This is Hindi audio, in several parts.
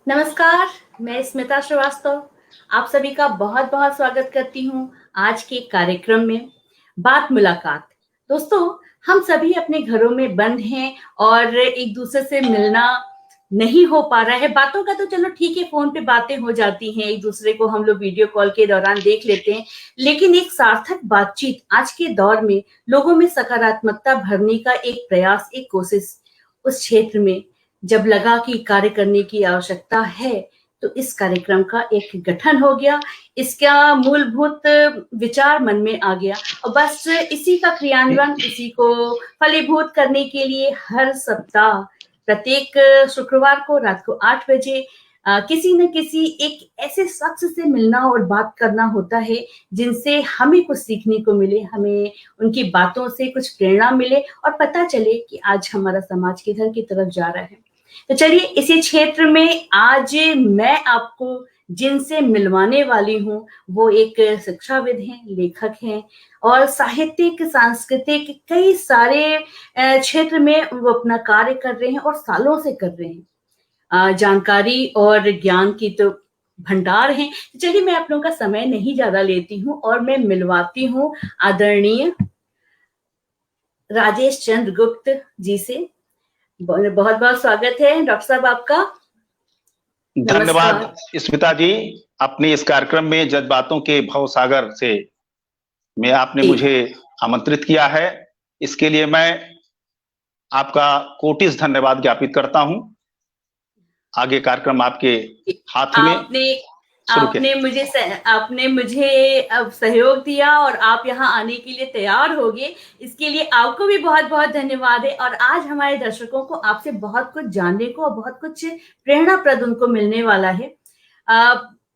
नमस्कार, मैं स्मिता श्रीवास्तव आप सभी का बहुत बहुत स्वागत करती हूँ आज के कार्यक्रम में बात मुलाकात। दोस्तों, हम सभी अपने घरों में बंद हैं और एक दूसरे से मिलना नहीं हो पा रहा है। बातों का तो चलो ठीक है, फोन पे बातें हो जाती हैं, एक दूसरे को हम लोग वीडियो कॉल के दौरान देख लेते हैं, लेकिन एक सार्थक बातचीत आज के दौर में लोगों में सकारात्मकता भरने का एक प्रयास, एक कोशिश उस क्षेत्र में जब लगा कि कार्य करने की आवश्यकता है, तो इस कार्यक्रम का एक गठन हो गया। इसका मूलभूत विचार मन में आ गया और बस इसी का क्रियान्वयन, इसी को फलीभूत करने के लिए हर सप्ताह प्रत्येक शुक्रवार को रात को 8 बजे किसी न किसी एक ऐसे शख्स से मिलना और बात करना होता है जिनसे हमें कुछ सीखने को मिले, हमें उनकी बातों से कुछ प्रेरणा मिले और पता चले कि आज हमारा समाज किधर की तरफ जा रहा है। तो चलिए, इसी क्षेत्र में आज मैं आपको जिनसे मिलवाने वाली हूँ वो एक शिक्षाविद हैं, लेखक हैं और साहित्यिक, सांस्कृतिक कई सारे क्षेत्र में वो अपना कार्य कर रहे हैं और सालों से कर रहे हैं। जानकारी और ज्ञान की तो भंडार हैं। चलिए, मैं आप लोगों का समय नहीं ज्यादा लेती हूँ और मैं मिलवाती हूँ आदरणीय राजेश चंद्र गुप्त जी से। बहुत बहुत स्वागत है डॉक्टर साहब आपका। धन्यवाद स्मिता जी, अपने इस कार्यक्रम में जज्बातों के भवसागर से में आपने मुझे आमंत्रित किया है, इसके लिए मैं आपका कोटिस धन्यवाद ज्ञापित करता हूं। आगे कार्यक्रम आपके हाथ में। आपने मुझे अब सहयोग दिया और आप यहाँ आने के लिए तैयार हो गए, इसके लिए आपको भी बहुत बहुत धन्यवाद है। और आज हमारे दर्शकों को आपसे बहुत कुछ जानने को और बहुत कुछ प्रेरणाप्रद उनको मिलने वाला है।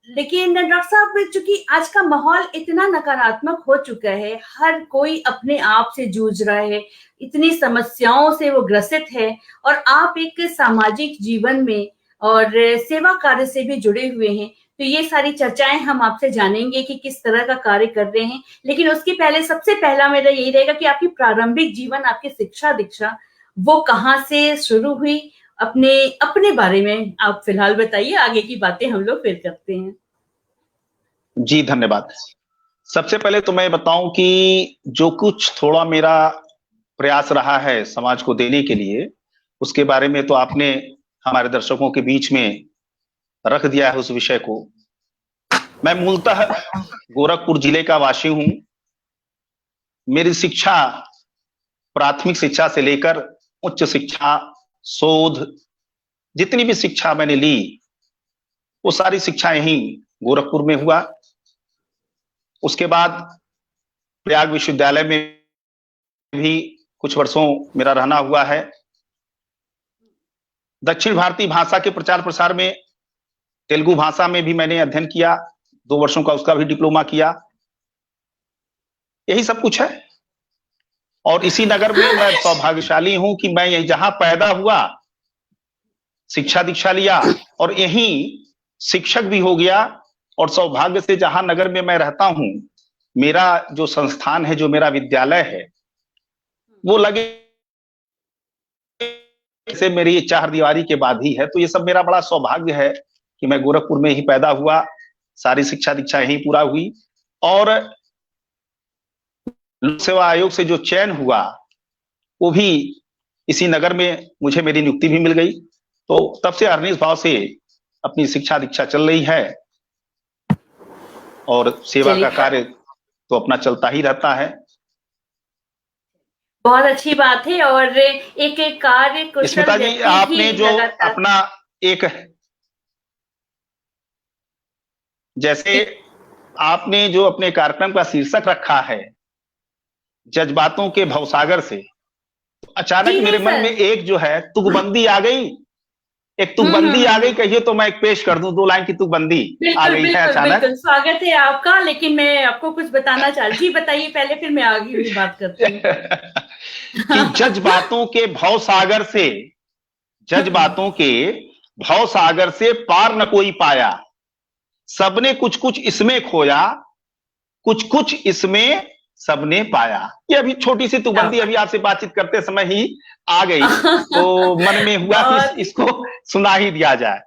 लेकिन डॉक्टर साहब, चूंकि आज का माहौल इतना नकारात्मक हो चुका है, हर कोई अपने आप से जूझ रहा है, इतनी समस्याओं से वो ग्रसित है और आप एक सामाजिक जीवन में और सेवा कार्य से भी जुड़े हुए हैं, तो ये सारी चर्चाएं हम आपसे जानेंगे कि किस तरह का कार्य कर रहे हैं। लेकिन उसके पहले सबसे पहला मेरा यही रहेगा कि आपकी प्रारंभिक जीवन, आपकी शिक्षा दीक्षा वो कहाँ से शुरू हुई, अपने अपने बारे में आप फिलहाल बताइए, आगे की बातें हम लोग फिर करते हैं। जी धन्यवाद। सबसे पहले तो मैं बताऊं कि जो कुछ थोड़ा मेरा प्रयास रहा है समाज को देने के लिए, उसके बारे में तो आपने हमारे दर्शकों के बीच में रख दिया है उस विषय को। मैं मूलतः गोरखपुर जिले का वासी हूं। मेरी शिक्षा प्राथमिक शिक्षा से लेकर उच्च शिक्षा, शोध, जितनी भी शिक्षा मैंने ली वो सारी शिक्षा यहीं गोरखपुर में हुआ। उसके बाद प्रयाग विश्वविद्यालय में भी कुछ वर्षों मेरा रहना हुआ है। दक्षिण भारतीय भाषा के प्रचार प्रसार में तेलुगु भाषा में भी मैंने अध्ययन किया, 2 वर्षों का उसका भी डिप्लोमा किया। यही सब कुछ है। और इसी नगर में मैं सौभाग्यशाली हूं कि मैं यही जहां पैदा हुआ, शिक्षा दीक्षा लिया और यहीं शिक्षक भी हो गया। और सौभाग्य से जहां नगर में मैं रहता हूं, मेरा जो संस्थान है, जो मेरा विद्यालय है, वो लगे से मेरी चार दीवारी के बाद ही है। तो ये सब मेरा बड़ा सौभाग्य है कि मैं गोरखपुर में ही पैदा हुआ, सारी शिक्षा दीक्षा यहीं पूरा हुई। और लोक सेवा आयोग से जो चयन हुआ वो भी इसी नगर में मुझे मेरी नियुक्ति भी मिल गई। तो तब से अरनिस भाव से अपनी शिक्षा दीक्षा चल रही है और सेवा का कार्य तो अपना चलता ही रहता है। बहुत अच्छी बात है। और एक कार्य कुशल स्मिता जी, आपने जो अपना एक, जैसे आपने जो अपने कार्यक्रम का शीर्षक रखा है जज्बातों के भवसागर से, तो अचानक मेरे मन में एक जो है तुकबंदी आ गई। एक तुकबंदी आ गई, कहिए तो मैं एक पेश कर दूं, 2 लाइन की तुकबंदी आ गई है अचानक। स्वागत है आपका। लेकिन मैं आपको कुछ बताना चाहती, जी बताइए पहले, फिर मैं आगे भी बात करती हूँ। कि जज्बातों के भवसागर से, जज्बातों के भवसागर से पार न कोई पाया, सबने कुछ कुछ इसमें खोया, कुछ कुछ इसमें सबने पाया। ये अभी छोटी सी तुकबंदी अभी आपसे बातचीत करते समय ही आ गई, तो मन में हुआ कि इसको सुना ही दिया जाए।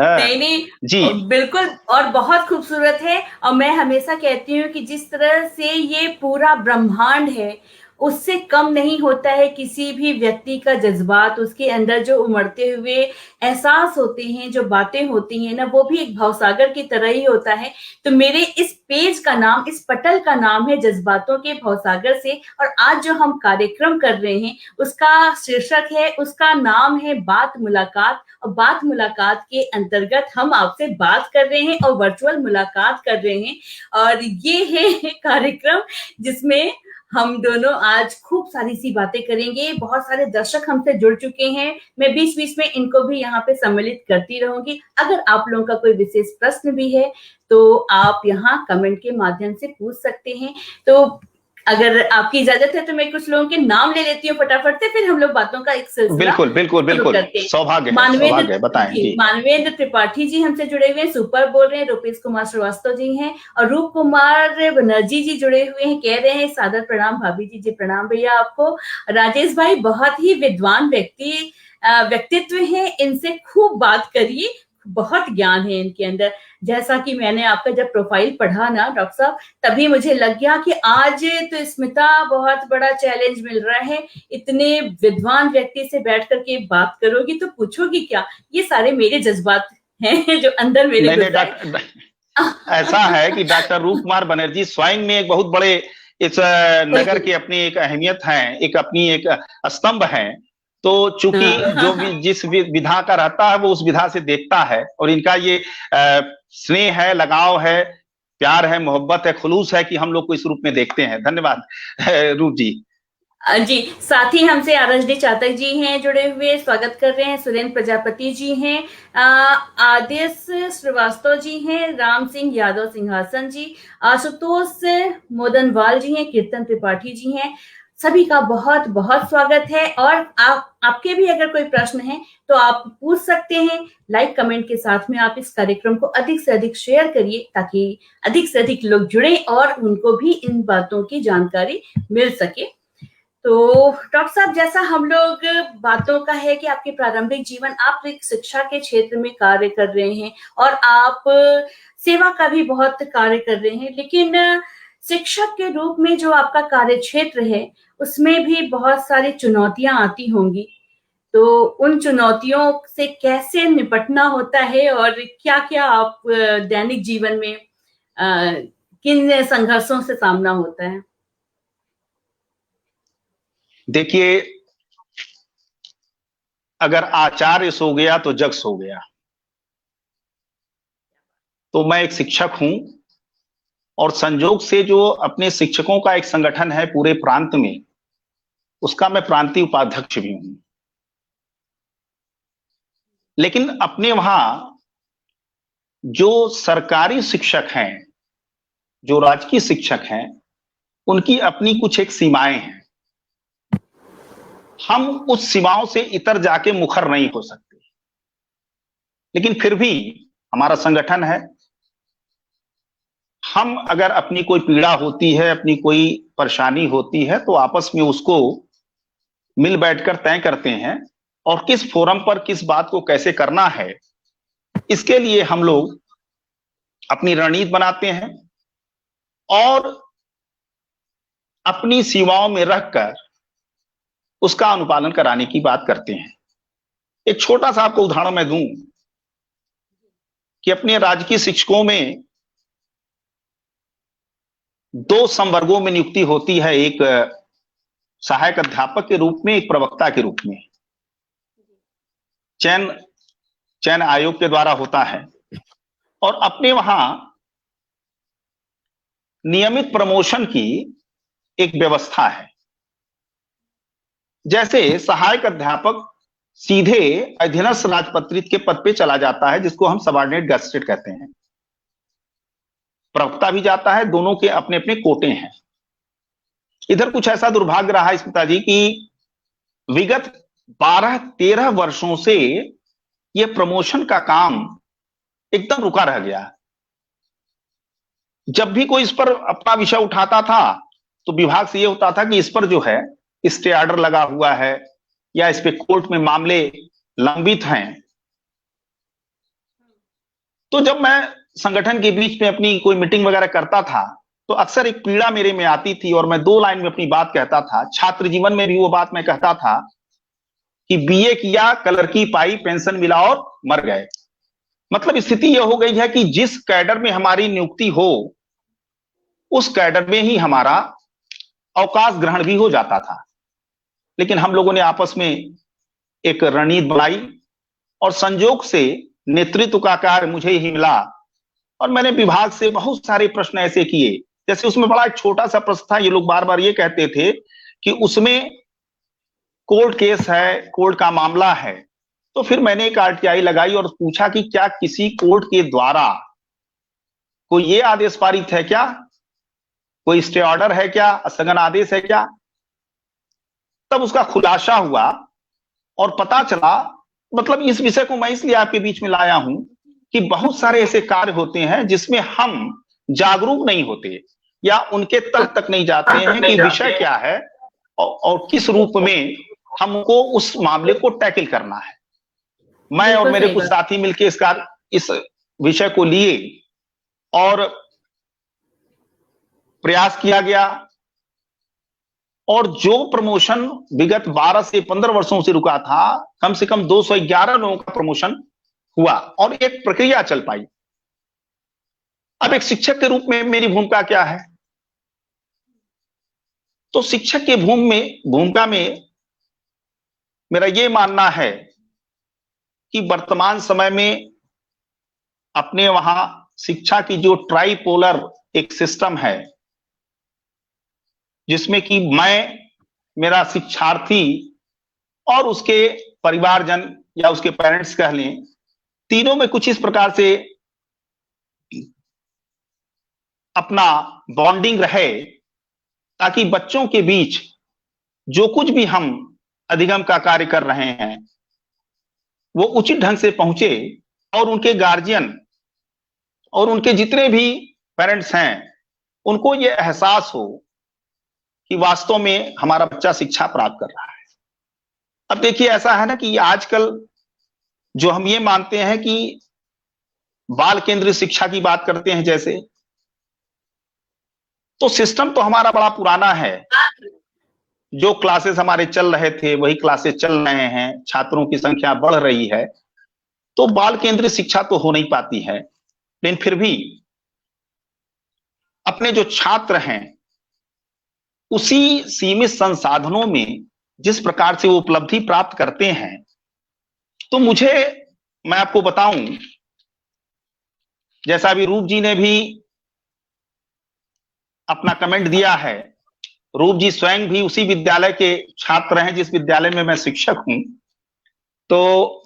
नहीं नहीं जी बिल्कुल, और बहुत खूबसूरत है। और मैं हमेशा कहती हूँ कि जिस तरह से ये पूरा ब्रह्मांड है, उससे कम नहीं होता है किसी भी व्यक्ति का जज्बात, उसके अंदर जो उमड़ते हुए एहसास होते हैं, जो बातें होती हैं ना, वो भी एक भवसागर की तरह ही होता है। तो मेरे इस पेज का नाम, इस पटल का नाम है जज्बातों के भवसागर से। और आज जो हम कार्यक्रम कर रहे हैं उसका शीर्षक है, उसका नाम है बात मुलाकात। और बात मुलाकात के अंतर्गत हम आपसे बात कर रहे हैं और वर्चुअल मुलाकात कर रहे हैं। और ये है कार्यक्रम जिसमें हम दोनों आज खूब सारी सी बातें करेंगे। बहुत सारे दर्शक हमसे जुड़ चुके हैं, मैं बीच बीच में इनको भी यहाँ पे सम्मिलित करती रहूंगी। अगर आप लोगों का कोई विशेष प्रश्न भी है तो आप यहाँ कमेंट के माध्यम से पूछ सकते हैं। तो अगर आपकी इजाजत है तो मैं कुछ लोगों के नाम ले लेती हूँ फटाफट से, फिर हम लोग बातों का एक सिलसिला बिल्कुल बिल्कुल बिल्कुल, सौभाग्य है, बताएं जी। मानवेंद्र त्रिपाठी जी हमसे जुड़े हुए हैं, सुपर बोल रहे हैं। रूपेश कुमार श्रीवास्तव जी हैं और रूप कुमार बनर्जी जी जुड़े हुए हैं, कह रहे हैं सादर प्रणाम भाभी जी। जी प्रणाम भैया आपको। राजेश भाई बहुत ही विद्वान व्यक्तित्व है, इनसे खूब बात करिए, बहुत ज्ञान है इनके अंदर। जैसा कि मैंने आपका जब प्रोफाइल पढ़ा ना डॉक्टर साहब, तभी मुझे लग गया कि आज तो स्मिता बहुत बड़ा चैलेंज मिल रहा है, इतने विद्वान व्यक्ति से बैठ करके बात करोगी तो पूछोगी क्या। ये सारे मेरे जज्बात हैं जो अंदर मेरे ऐसा है कि डॉक्टर रूप कुमार बनर्जी स्वयं में एक बहुत बड़े इस नगर की अपनी एक अहमियत है, एक अपनी एक स्तंभ है। तो चूंकि जो भी जिस विधा का रहता है वो उस विधा से देखता है, और इनका ये स्नेह है, लगाव है, प्यार है, मोहब्बत है, खुलूस है कि हम लोग को इस रूप में देखते हैं। धन्यवाद रूप जी। जी, साथ ही हमसे आरएसडी चातक जी हैं जुड़े हुए, स्वागत कर रहे हैं। सुरेंद्र प्रजापति जी हैं, आदेश श्रीवास्तव जी हैं, राम सिंह यादव सिंहासन जी, आशुतोष मोदनवाल जी हैं, कीर्तन त्रिपाठी जी हैं। सभी का बहुत बहुत स्वागत है। और आपके भी अगर कोई प्रश्न है तो आप पूछ सकते हैं। लाइक कमेंट के साथ में आप इस कार्यक्रम को अधिक से अधिक शेयर करिए ताकि अधिक से अधिक लोग जुड़े और उनको भी इन बातों की जानकारी मिल सके। तो डॉक्टर साहब, जैसा हम लोग बातों का है कि आपके प्रारंभिक जीवन, आप एक शिक्षा के क्षेत्र में कार्य कर रहे हैं और आप सेवा का भी बहुत कार्य कर रहे हैं, लेकिन शिक्षक के रूप में जो आपका कार्य क्षेत्र है उसमें भी बहुत सारी चुनौतियां आती होंगी। तो उन चुनौतियों से कैसे निपटना होता है और क्या क्या आप दैनिक जीवन में किन संघर्षों से सामना होता है? देखिए, अगर आचार्य सो गया तो जग सो गया। तो मैं एक शिक्षक हूं और संजोग से जो अपने शिक्षकों का एक संगठन है पूरे प्रांत में, उसका मैं प्रांतीय उपाध्यक्ष भी हूं। लेकिन अपने वहां जो सरकारी शिक्षक हैं, जो राजकीय शिक्षक हैं, उनकी अपनी कुछ एक सीमाएं हैं। हम उस सीमाओं से इतर जाके मुखर नहीं हो सकते। लेकिन फिर भी हमारा संगठन है, हम अगर अपनी कोई पीड़ा होती है, अपनी कोई परेशानी होती है, तो आपस में उसको मिल बैठकर तय करते हैं और किस फोरम पर किस बात को कैसे करना है, इसके लिए हम लोग अपनी रणनीति बनाते हैं और अपनी सीमाओं में रखकर उसका अनुपालन कराने की बात करते हैं। एक छोटा सा आपको उदाहरण मैं दूं कि अपने राजकीय शिक्षकों में 2 संवर्गों में नियुक्ति होती है, एक सहायक अध्यापक के रूप में, एक प्रवक्ता के रूप में। चयन आयोग के द्वारा होता है और अपने वहां नियमित प्रमोशन की एक व्यवस्था है। जैसे सहायक अध्यापक सीधे अधीनस्थ राजपत्रित के पद पे चला जाता है, जिसको हम सबऑर्डिनेट गैजेटेड कहते हैं। प्रवक्ता भी जाता है, दोनों के अपने अपने कोटे हैं। इधर कुछ ऐसा दुर्भाग्य रहा है स्मिता जी कि विगत 12-13 वर्षों से यह प्रमोशन का काम एकदम रुका रह गया। जब भी कोई इस पर अपना विषय उठाता था तो विभाग से ये होता था कि इस पर जो है स्टे ऑर्डर लगा हुआ है या इस पे कोर्ट में मामले लंबित हैं। तो जब मैं संगठन के बीच में अपनी कोई मीटिंग वगैरह करता था तो अक्सर एक पीड़ा मेरे में आती थी और मैं 2 लाइन में अपनी बात कहता था। छात्र जीवन में भी वो बात मैं कहता था कि बीए किया, कलर की पाई, पेंशन मिला और मर गए। मतलब स्थिति यह हो गई है कि जिस कैडर में हमारी नियुक्ति हो उस कैडर में ही हमारा अवकाश ग्रहण भी हो जाता था। लेकिन हम लोगों ने आपस में एक रणनीति बनाई और संजोग से नेतृत्व का कार्य मुझे ही मिला और मैंने विभाग से बहुत सारे प्रश्न ऐसे किए। जैसे उसमें बड़ा एक छोटा सा प्रश्न था, ये लोग बार बार ये कहते थे कि उसमें कोर्ट केस है, कोर्ट का मामला है। तो फिर मैंने एक आरटीआई लगाई और पूछा कि क्या किसी कोर्ट के द्वारा कोई ये आदेश पारित है क्या, कोई स्टे ऑर्डर है क्या, स्थगन आदेश है क्या। तब उसका खुलासा हुआ और पता चला, मतलब इस विषय को मैं इसलिए आपके बीच में लाया हूं कि बहुत सारे ऐसे कार्य होते हैं जिसमें हम जागरूक नहीं होते या उनके तल तक नहीं जाते हैं कि विषय क्या है और किस रूप में हमको उस मामले को टैकल करना है। मैं और मेरे कुछ साथी मिलकर इस विषय को लिए और प्रयास किया गया और जो प्रमोशन विगत 12 से 15 वर्षों से रुका था, कम से कम 211 लोगों का प्रमोशन हुआ और एक प्रक्रिया चल पाई। अब एक शिक्षक के रूप में मेरी भूमिका क्या है? तो शिक्षक के भूमिका में मेरा यह मानना है कि वर्तमान समय में अपने वहां शिक्षा की जो ट्राइपोलर एक सिस्टम है जिसमें कि मैं, मेरा शिक्षार्थी और उसके परिवारजन या उसके पेरेंट्स कह लें, तीनों में कुछ इस प्रकार से अपना बॉन्डिंग रहे ताकि बच्चों के बीच जो कुछ भी हम अधिगम का कार्य कर रहे हैं वो उचित ढंग से पहुंचे और उनके गार्जियन और उनके जितने भी पेरेंट्स हैं उनको ये एहसास हो कि वास्तव में हमारा बच्चा शिक्षा प्राप्त कर रहा है। अब देखिए ऐसा है ना कि आजकल जो हम ये मानते हैं कि बाल केंद्रित शिक्षा की बात करते हैं, जैसे तो सिस्टम तो हमारा बड़ा पुराना है। जो क्लासेस हमारे चल रहे थे वही क्लासेस चल रहे हैं, छात्रों की संख्या बढ़ रही है, तो बाल केंद्रित शिक्षा तो हो नहीं पाती है। लेकिन फिर भी अपने जो छात्र हैं उसी सीमित संसाधनों में जिस प्रकार से वो उपलब्धि प्राप्त करते हैं, तो मैं आपको बताऊं, जैसा अभी रूप जी ने भी अपना कमेंट दिया है, रूप जी स्वयं भी उसी विद्यालय के छात्र हैं जिस विद्यालय में मैं शिक्षक हूं। तो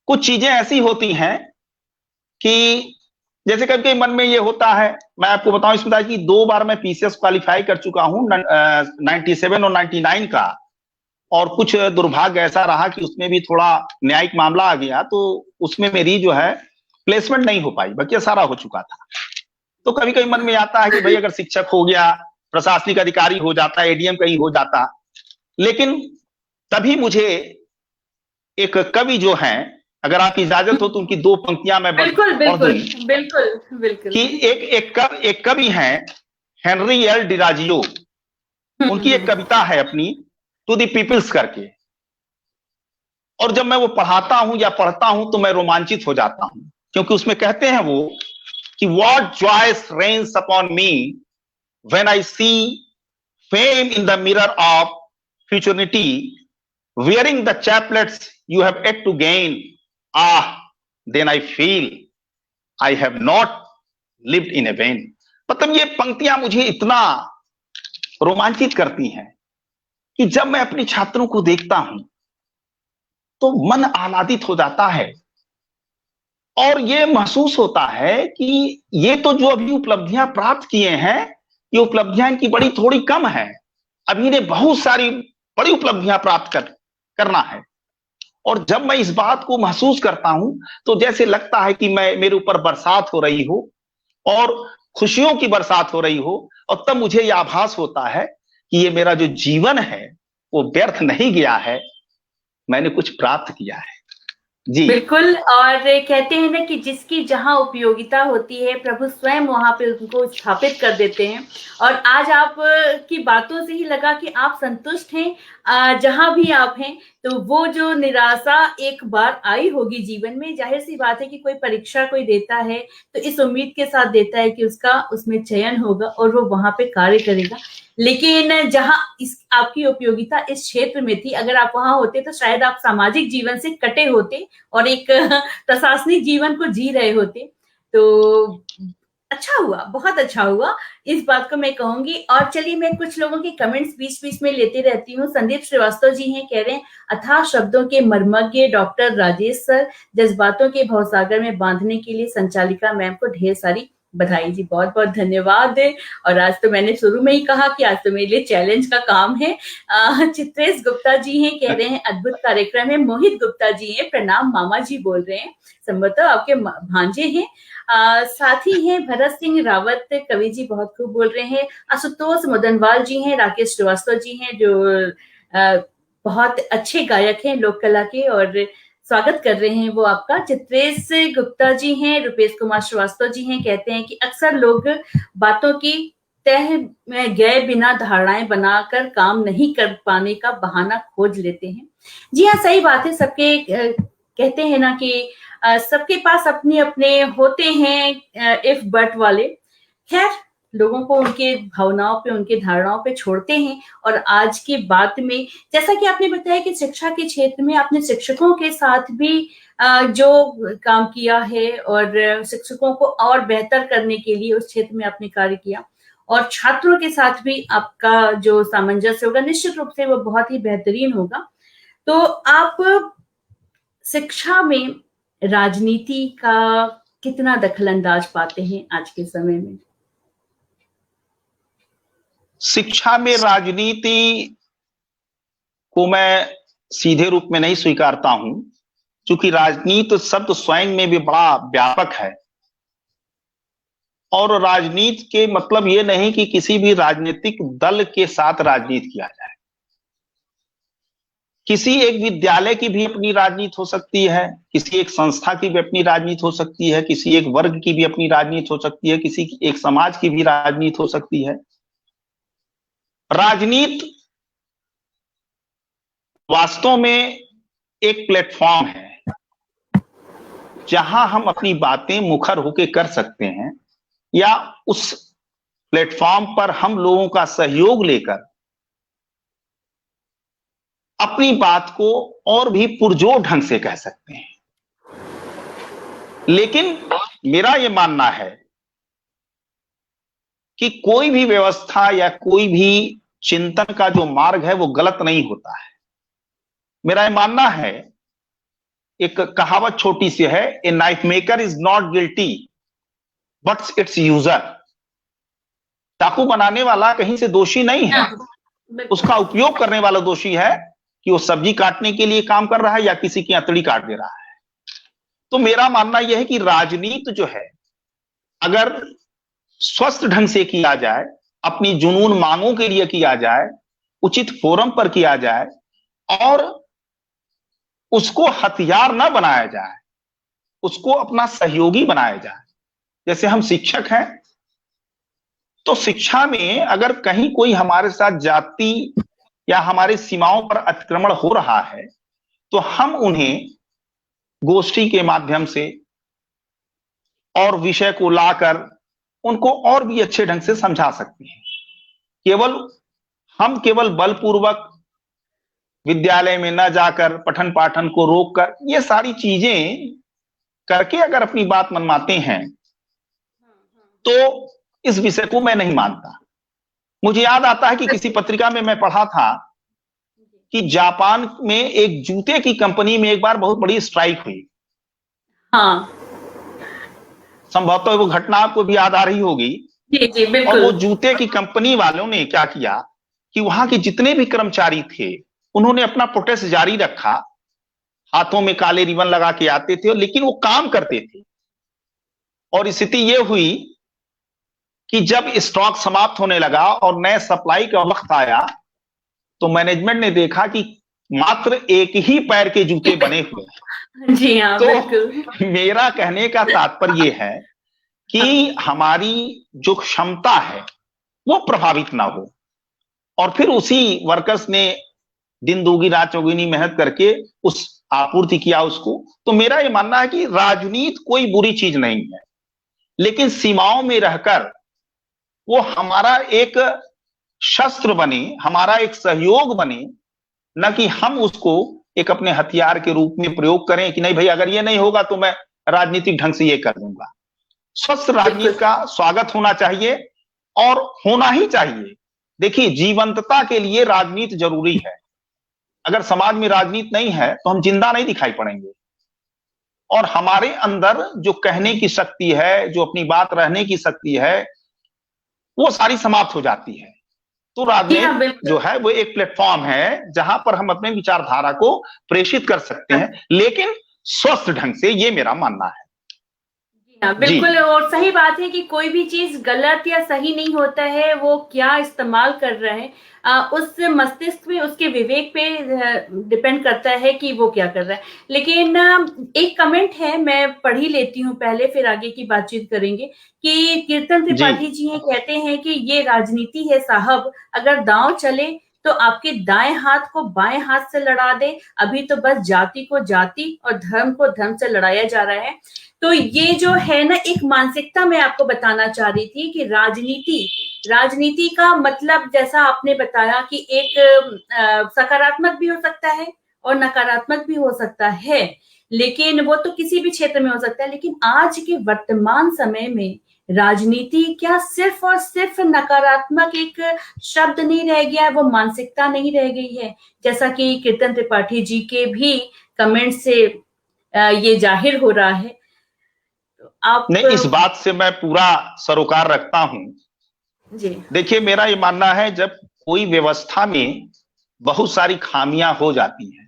कुछ चीजें ऐसी होती हैं कि जैसे कभी मन में ये होता है, मैं आपको बताऊं इसमें कि 2 बार मैं पीसीएस क्वालिफाई कर चुका हूं, 97 और 99 का, और कुछ दुर्भाग्य ऐसा रहा कि उसमें भी थोड़ा न्यायिक मामला आ गया, तो उसमें मेरी जो है प्लेसमेंट नहीं हो पाई, बाकी सारा हो चुका था। तो कभी कभी मन में आता है कि भाई अगर शिक्षक हो गया, प्रशासनिक अधिकारी हो जाता, एडीएम कहीं हो जाता। लेकिन तभी मुझे एक कवि जो है, अगर आपकी इजाजत हो तो उनकी 2 पंक्तियां मैं बिल्कुल बिल्कुल बिल्कुल बिल्कुल कि एक कवि हैं हेनरी एल डिराजियो, उनकी एक कविता है अपनी टू द पीपल्स करके, और जब मैं वो पढ़ाता हूं या पढ़ता हूं तो मैं रोमांचित हो जाता हूं, क्योंकि उसमें कहते हैं वो कि what joys reigns upon me when I see fame in the mirror of futurity, wearing the chaplets you have yet to gain. Then I feel I have not lived in a vain. मतलब ये पंक्तियां मुझे इतना रोमांचित करती हैं कि जब मैं अपने छात्रों को देखता हूं तो मन आह्लादित हो जाता है और ये महसूस होता है कि ये तो जो अभी उपलब्धियां प्राप्त किए हैं, ये उपलब्धियां इनकी बड़ी थोड़ी कम है, अभी इन्हें बहुत सारी बड़ी उपलब्धियां प्राप्त करना है। और जब मैं इस बात को महसूस करता हूं तो जैसे लगता है कि मेरे ऊपर बरसात हो रही हो और खुशियों की बरसात हो रही हो, और तब मुझे यह आभास होता है कि ये मेरा जो जीवन है वो व्यर्थ नहीं गया है, मैंने कुछ प्राप्त किया है। जी बिल्कुल। और कहते हैं ना कि जिसकी जहां उपयोगिता होती है प्रभु स्वयं वहां पे उनको स्थापित कर देते हैं। और आज आप की बातों से ही लगा कि आप संतुष्ट हैं जहां भी आप हैं। तो वो जो निराशा एक बार आई होगी जीवन में, जाहिर सी बात है कि कोई परीक्षा कोई देता है तो इस उम्मीद के साथ देता है कि उसका उसमें चयन होगा और वो वहां पे कार्य करेगा। लेकिन जहां इस आपकी उपयोगिता इस क्षेत्र में थी, अगर आप वहां होते तो शायद आप सामाजिक जीवन से कटे होते और एक प्रशासनिक जीवन को जी रहे होते। तो अच्छा हुआ, बहुत अच्छा हुआ, इस बात को मैं कहूंगी। और चलिए, मैं कुछ लोगों के कमेंट्स बीच बीच में लेती रहती हूँ। संदीप श्रीवास्तव जी हैं, कह रहे हैं अथाह शब्दों के मर्मज्ञ डॉक्टर राजेश सर, जज्बातों के भवसागर में बांधने के लिए संचालिका मैम को ढेर सारी बधाई। जी बहुत बहुत धन्यवाद। और आज तो मैंने शुरू में ही कहा कि आज तो मेरे लिए चैलेंज का काम है। चित्रेश गुप्ता जी हैं, कह रहे हैं अद्भुत कार्यक्रम है। मोहित गुप्ता जी हैं, प्रणाम मामा जी बोल रहे हैं, संभवतः आपके भांजे हैं। साथ ही हैं भरत सिंह रावत, कवि जी बहुत खूब बोल रहे हैं। आशुतोष मदनवाल जी हैं, राकेश श्रीवास्तव जी हैं जो बहुत अच्छे गायक हैं लोक कला के, और स्वागत कर रहे हैं वो आपका। चित्रेश गुप्ता जी हैं, रुपेश कुमार श्रीवास्तव जी हैं, कहते हैं कि अक्सर लोग बातों की तह में गए बिना धारणाएं बनाकर काम नहीं कर पाने का बहाना खोज लेते हैं। जी हाँ, सही बात है। सबके कहते हैं ना कि सबके पास अपने अपने होते हैं इफ बट वाले। खैर, लोगों को उनके भावनाओं पे, उनके धारणाओं पे छोड़ते हैं। और आज की बात में जैसा कि आपने बताया कि शिक्षा के क्षेत्र में आपने शिक्षकों के साथ भी जो काम किया है और शिक्षकों को और बेहतर करने के लिए उस क्षेत्र में आपने कार्य किया, और छात्रों के साथ भी आपका जो सामंजस्य होगा निश्चित रूप से वो बहुत ही बेहतरीन होगा। तो आप शिक्षा में राजनीति का कितना दखलंदाज पाते हैं आज के समय में? शिक्षा में राजनीति को मैं सीधे रूप में नहीं स्वीकारता हूं, क्योंकि राजनीति शब्द स्वयं में भी बड़ा व्यापक है। और राजनीति के मतलब ये नहीं कि किसी भी राजनीतिक दल के साथ राजनीति किया जाए। किसी एक विद्यालय की भी अपनी राजनीति हो सकती है, किसी एक संस्था की भी अपनी राजनीति हो सकती है, किसी एक वर्ग की भी अपनी राजनीति हो सकती है, किसी एक समाज की भी राजनीति हो सकती है। राजनीति वास्तव में एक प्लेटफॉर्म है जहां हम अपनी बातें मुखर होकर कर सकते हैं, या उस प्लेटफॉर्म पर हम लोगों का सहयोग लेकर अपनी बात को और भी पुरजोर ढंग से कह सकते हैं। लेकिन मेरा यह मानना है कि कोई भी व्यवस्था या कोई भी चिंतन का जो मार्ग है वो गलत नहीं होता है। मेरा यह मानना है, एक कहावत छोटी सी है, a knife maker is not guilty but it's user. चाकू बनाने वाला कहीं से दोषी नहीं है, उसका उपयोग करने वाला दोषी है कि वो सब्जी काटने के लिए काम कर रहा है या किसी की अतड़ी काट दे रहा है। तो मेरा मानना यह है कि राजनीति जो है, अगर स्वस्थ ढंग से किया जाए, अपनी जुनून मांगों के लिए किया जाए, उचित फोरम पर किया जाए, और उसको हथियार न बनाया जाए, उसको अपना सहयोगी बनाया जाए। जैसे हम शिक्षक हैं, तो शिक्षा में अगर कहीं कोई हमारे साथ जाति या हमारे सीमाओं पर अतिक्रमण हो रहा है, तो हम उन्हें गोष्ठी के माध्यम से और विषय को लाकर उनको और भी अच्छे ढंग से समझा सकते हैं। केवल बलपूर्वक विद्यालय में न जाकर पठन पाठन को रोककर ये सारी चीजें करके अगर अपनी बात मनवाते हैं, तो इस विषय को मैं नहीं मानता। मुझे याद आता है कि किसी पत्रिका में मैं पढ़ा था कि जापान में एक जूते की कंपनी में एक बार बहुत बड़ी स्ट्राइक हुई। हाँ, संभवतः वो घटना आपको भी याद आ रही होगी। जी जी बिल्कुल। और वो जूते की कंपनी वालों ने क्या किया कि वहां के जितने भी कर्मचारी थे उन्होंने अपना प्रोटेस्ट जारी रखा, हाथों में काले रिबन लगा के आते थे, लेकिन वो काम करते थे। और स्थिति ये हुई कि जब स्टॉक समाप्त होने लगा और नए सप्लाई का वक्त आया तो मैनेजमेंट ने देखा कि मात्र एक ही पैर के जूते बने हुए हैं। जी हाँ, तो बिल्कुल। मेरा कहने का तात्पर्य है कि हमारी जो क्षमता है वो प्रभावित ना हो, और फिर उसी वर्कर्स ने दिन दोगुनी रात चौगुनी मेहनत करके उस आपूर्ति किया उसको। तो मेरा ये मानना है कि राजनीति कोई बुरी चीज नहीं है, लेकिन सीमाओं में रहकर वो हमारा एक शस्त्र बने, हमारा एक सहयोग बने, न कि हम उसको एक अपने हथियार के रूप में प्रयोग करें कि नहीं भाई अगर ये नहीं होगा तो मैं राजनीतिक ढंग से ये कर दूंगा। स्वस्थ राजनीति का स्वागत होना चाहिए और होना ही चाहिए। देखिए, जीवंतता के लिए राजनीति जरूरी है। अगर समाज में राजनीति नहीं है तो हम जिंदा नहीं दिखाई पड़ेंगे, और हमारे अंदर जो कहने की शक्ति है, जो अपनी बात रहने की शक्ति है, वो सारी समाप्त हो जाती है। तो राजनीति जो है वो एक प्लेटफॉर्म है जहां पर हम अपने विचारधारा को प्रेषित कर सकते हैं, लेकिन स्वस्थ ढंग से, ये मेरा मानना है। बिल्कुल, और सही बात है कि कोई भी चीज गलत या सही नहीं होता है, वो क्या इस्तेमाल कर रहा है उस मस्तिष्क में, उसके विवेक पे डिपेंड करता है कि वो क्या कर रहा है। लेकिन एक कमेंट है, मैं पढ़ ही लेती हूँ पहले, फिर आगे की बातचीत करेंगे। कि कीर्तन त्रिपाठी जी हैं, कहते हैं कि ये राजनीति है साहब, अगर दांव चले तो आपके दाएं हाथ को बाएं हाथ से लड़ा दे। अभी तो बस जाति को जाति और धर्म को धर्म से लड़ाया जा रहा है। तो ये जो है ना, एक मानसिकता मैं आपको बताना चाह रही थी कि राजनीति का मतलब, जैसा आपने बताया कि एक सकारात्मक भी हो सकता है और नकारात्मक भी हो सकता है, लेकिन वो तो किसी भी क्षेत्र में हो सकता है। लेकिन आज के वर्तमान समय में राजनीति क्या सिर्फ और सिर्फ नकारात्मक एक शब्द नहीं रह गया है, वो मानसिकता नहीं रह गई है, जैसा कि कीर्तन त्रिपाठी जी के भी कमेंट से ये जाहिर हो रहा है। आप नहीं, इस बात से मैं पूरा सरोकार रखता हूं जी। देखिए, मेरा ये मानना है, जब कोई व्यवस्था में बहुत सारी खामियां हो जाती हैं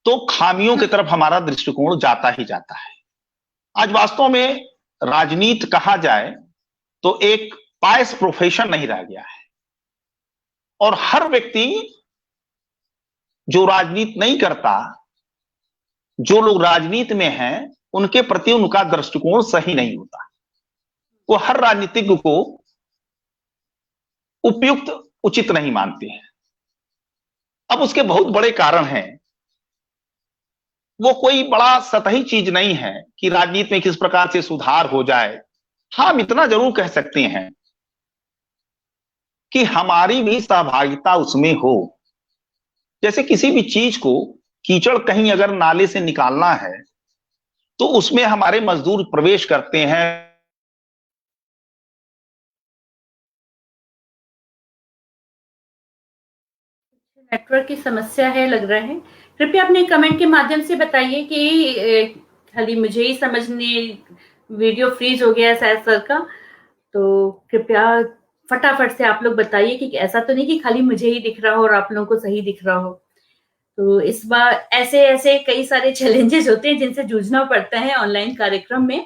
तो खामियों की तरफ हमारा दृष्टिकोण जाता ही जाता है। आज वास्तव में राजनीति कहा जाए तो एक पायस प्रोफेशन नहीं रह गया है, और हर व्यक्ति जो राजनीति नहीं करता, जो लोग राजनीति में हैं, उनके प्रति उनका दृष्टिकोण सही नहीं होता। वो हर राजनीतिज्ञ को उपयुक्त, उचित नहीं मानते हैं। अब उसके बहुत बड़े कारण हैं। वो कोई बड़ा सतही चीज नहीं है कि राजनीति में किस प्रकार से सुधार हो जाए। हाँ, हम इतना जरूर कह सकते हैं कि हमारी भी सहभागिता उसमें हो। जैसे किसी भी चीज को, कीचड़ कहीं अगर नाले से निकालना है तो उसमें हमारे मजदूर प्रवेश करते हैं। नेटवर्क की समस्या है लग रहा है। कृपया अपने कमेंट के माध्यम से बताइए कि खाली मुझे ही समझने, वीडियो फ्रीज हो गया है शायद सर का, तो कृपया फटाफट से आप लोग बताइए कि ऐसा तो नहीं कि खाली मुझे ही दिख रहा हो और आप लोगों को सही दिख रहा हो। तो इस बार ऐसे कई सारे चैलेंजेस होते हैं जिनसे जूझना पड़ता है ऑनलाइन कार्यक्रम में।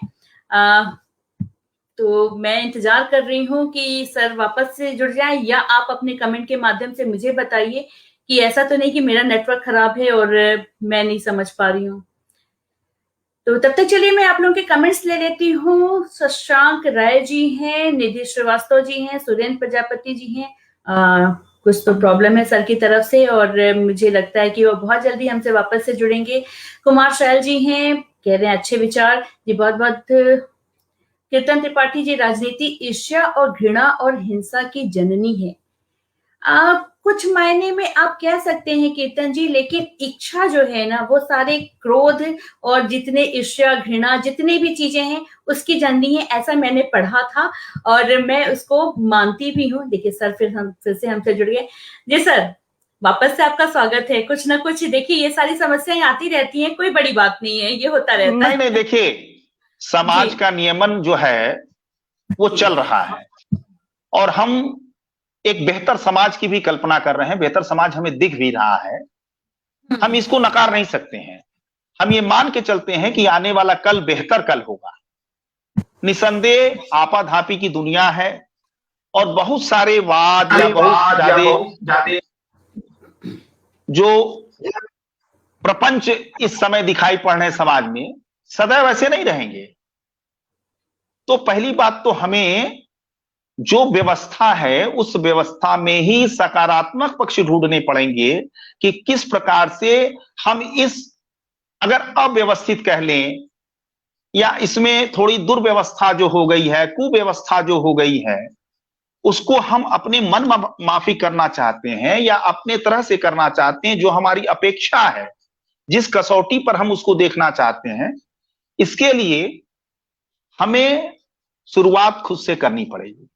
तो मैं इंतजार कर रही हूँ कि सर वापस से जुड़ जाए, या आप अपने कमेंट के माध्यम से मुझे बताइए कि ऐसा तो नहीं कि मेरा नेटवर्क खराब है और मैं नहीं समझ पा रही हूँ। तो तब तक चलिए मैं आप लोगों के कमेंट्स ले लेती हूँ। शशांक राय जी हैं, निधि श्रीवास्तव जी हैं, सुरेंद्र प्रजापति जी हैं। कुछ तो प्रॉब्लम है सर की तरफ से, और मुझे लगता है कि वो बहुत जल्दी हमसे वापस से जुड़ेंगे। कुमार शैल जी हैं, कह रहे हैं अच्छे विचार जी, बहुत बहुत। कीर्तन त्रिपाठी जी, राजनीति ईर्ष्या और घृणा और हिंसा की जननी है। कुछ मायने में आप कह सकते हैं कीर्तन जी, लेकिन इच्छा जो है ना, वो सारे क्रोध और जितने ईर्ष्या घृणा जितने भी चीजें हैं उसकी जननी है, ऐसा मैंने पढ़ा था और मैं उसको मानती भी हूँ। देखिए सर फिर से हमसे जुड़ गए। जी सर, वापस से आपका स्वागत है। कुछ ना कुछ देखिए, ये सारी समस्याएं आती रहती हैं, कोई बड़ी बात नहीं है, ये होता रहता है। नहीं, देखिए, समाज का नियमन जो है वो चल रहा है और हम एक बेहतर समाज की भी कल्पना कर रहे हैं। बेहतर समाज हमें दिख भी रहा है, हम इसको नकार नहीं सकते हैं। हम ये मान के चलते हैं कि आने वाला कल बेहतर कल होगा। निसंदेह आपाधापी की दुनिया है और बहुत सारे वाद या बहुत ज्यादा जो प्रपंच इस समय दिखाई पड़ रहे हैं समाज में, सदैव ऐसे नहीं रहेंगे। तो पहली बात तो हमें जो व्यवस्था है उस व्यवस्था में ही सकारात्मक पक्ष ढूंढने पड़ेंगे कि किस प्रकार से हम इस, अगर अव्यवस्थित कह लें या इसमें थोड़ी दुर्व्यवस्था जो हो गई है, कुव्यवस्था जो हो गई है, उसको हम अपने मन माफी करना चाहते हैं या अपने तरह से करना चाहते हैं, जो हमारी अपेक्षा है, जिस कसौटी पर हम उसको देखना चाहते हैं, इसके लिए हमें शुरुआत खुद से करनी पड़ेगी।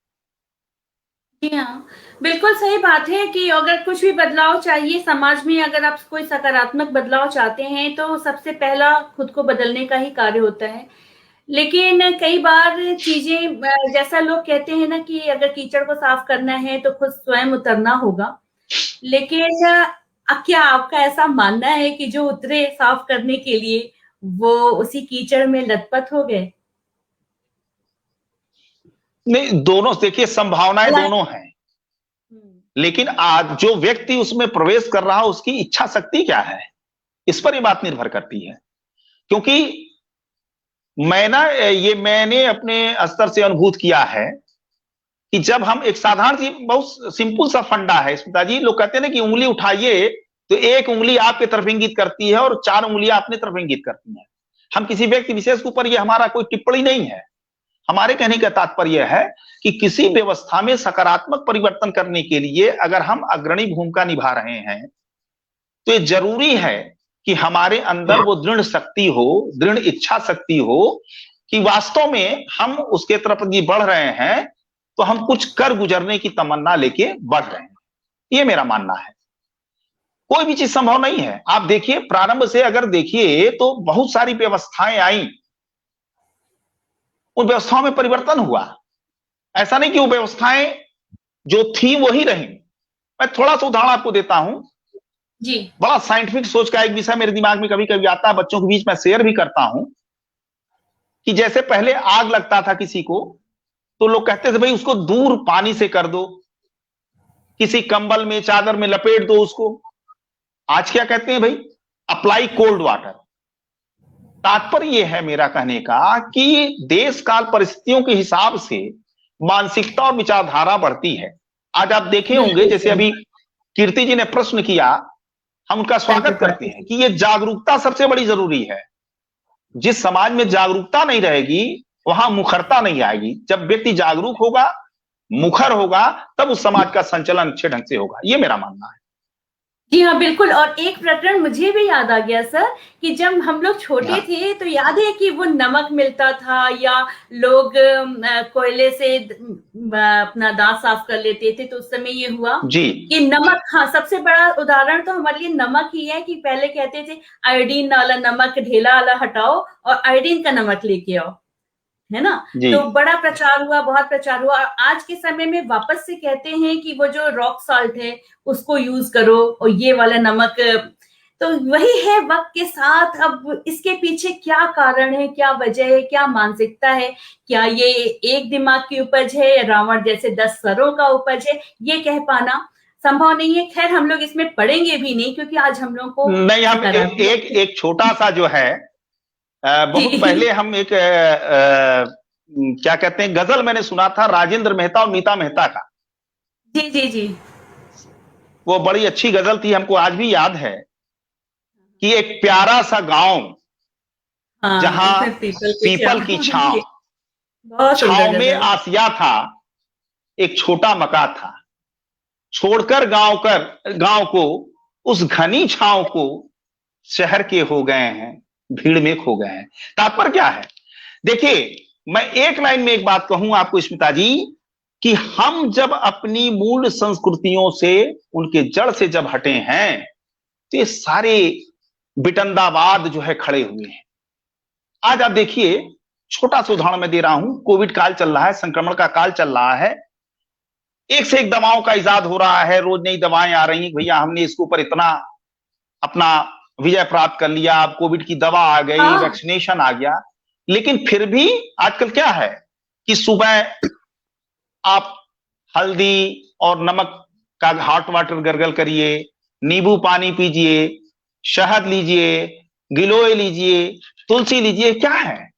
जी हाँ, बिल्कुल सही बात है कि अगर कुछ भी बदलाव चाहिए समाज में, अगर आप कोई सकारात्मक बदलाव चाहते हैं तो सबसे पहला खुद को बदलने का ही कार्य होता है। लेकिन कई बार चीजें जैसा लोग कहते हैं ना कि अगर कीचड़ को साफ करना है तो खुद स्वयं उतरना होगा। लेकिन क्या आपका ऐसा मानना है कि जो उतरे साफ करने के लिए वो उसी कीचड़ में लथपथ हो गए? नहीं, दोनों देखिए, संभावनाएं दोनों हैं, लेकिन आज जो व्यक्ति उसमें प्रवेश कर रहा है उसकी इच्छा शक्ति क्या है, इस पर ये बात निर्भर करती है। क्योंकि मैंने अपने स्तर से अनुभूत किया है कि जब हम एक साधारण सी, बहुत सिंपल सा फंडा है स्मिता जी, लोग कहते हैं ना कि उंगली उठाइए तो एक उंगली आपकी तरफ इंगित करती है और 4 उंगलियां अपनी तरफ इंगित करती हैं। हम किसी व्यक्ति विशेष के ऊपर, ये हमारा कोई टिप्पणी नहीं है। हमारे कहने का तात्पर्य है कि किसी व्यवस्था में सकारात्मक परिवर्तन करने के लिए अगर हम अग्रणी भूमिका निभा रहे हैं तो ये जरूरी है कि हमारे अंदर वो दृढ़ शक्ति हो, दृढ़ इच्छा शक्ति हो कि वास्तव में हम उसके तरफ बढ़ रहे हैं तो हम कुछ कर गुजरने की तमन्ना लेके बढ़ रहे हैं। ये मेरा मानना है। कोई भी चीज संभव नहीं है। आप देखिए, प्रारंभ से अगर देखिए तो बहुत सारी व्यवस्थाएं आई, उन व्यवस्थाओं में परिवर्तन हुआ। ऐसा नहीं कि वो व्यवस्थाएं जो थी वही रही। मैं थोड़ा सा उदाहरण आपको देता हूं जी। बड़ा साइंटिफिक सोच का एक विषय मेरे दिमाग में कभी कभी आता है, बच्चों के बीच में शेयर भी करता हूं कि जैसे पहले आग लगता था किसी को तो लोग कहते थे भाई उसको दूर पानी से कर दो, किसी कंबल में चादर में लपेट दो उसको। आज क्या कहते हैं भाई, अप्लाई कोल्ड वाटर। तात्पर्य यह है मेरा कहने का कि देश काल परिस्थितियों के हिसाब से मानसिकता और विचारधारा बढ़ती है। आज आप देखे होंगे, जैसे अभी कीर्ति जी ने प्रश्न किया, हम उनका स्वागत करते हैं कि यह जागरूकता सबसे बड़ी जरूरी है। जिस समाज में जागरूकता नहीं रहेगी वहां मुखरता नहीं आएगी। जब व्यक्ति जागरूक होगा, मुखर होगा, तब उस समाज का संचालन अच्छे ढंग से होगा। ये मेरा मानना है। जी हाँ, बिल्कुल। और एक प्रकरण मुझे भी याद आ गया सर कि जब हम लोग छोटे थे तो याद है कि वो नमक मिलता था या लोग कोयले से अपना दांत साफ कर लेते थे। तो उस समय ये हुआ जी कि नमक, हाँ, सबसे बड़ा उदाहरण तो हमारे लिए नमक ही है कि पहले कहते थे आयोडीन वाला नमक ढेला वाला हटाओ और आयोडीन का नमक लेके आओ, है ना। तो बड़ा प्रचार हुआ, बहुत प्रचार हुआ। और आज के समय में वापस से कहते हैं कि वो जो रॉक सॉल्ट है उसको यूज करो और ये वाला नमक। तो वही है वक्त के साथ। अब इसके पीछे क्या कारण है, क्या वजह है, क्या मानसिकता है? क्या ये एक दिमाग की उपज है या रावण जैसे 10 सरों का उपज है? ये कह पाना संभव नहीं है। खैर, हम लोग इसमें पढ़ेंगे भी नहीं क्योंकि आज हम लोग को नहीं, हम एक छोटा सा जो है, बहुत पहले हम एक क्या कहते हैं, गजल मैंने सुना था राजेंद्र मेहता और मीता मेहता का। जी जी जी। वो बड़ी अच्छी गजल थी, हमको आज भी याद है कि एक प्यारा सा गांव जहां पीपल की छांव में आसिया था, एक छोटा मकान था, छोड़कर गांव को, उस घनी छांव को शहर के हो गए हैं, भीड़ में खो गए हैं। तात्पर्य क्या है? देखिए, मैं एक लाइन में एक बात कहूं आपको स्मिता जी कि हम जब अपनी मूल संस्कृतियों से, उनके जड़ से जब हटे हैं तो ये सारे बिटंदावाद जो है खड़े हुए हैं। आज आप देखिए, छोटा सा उदाहरण मैं दे रहा हूं, कोविड काल चल रहा है, संक्रमण का काल चल रहा है, एक से एक दवाओं का इजाद हो रहा है, रोज नई दवाएं आ रही। भैया हमने इसके ऊपर इतना अपना विजय प्राप्त कर लिया, अब कोविड की दवा आ गई, वैक्सीनेशन आ गया। लेकिन फिर भी आजकल क्या है कि सुबह आप हल्दी और नमक का हॉट वाटर गरगल करिए, नींबू पानी पीजिए, शहद लीजिए, गिलोय लीजिए, तुलसी लीजिए। क्या है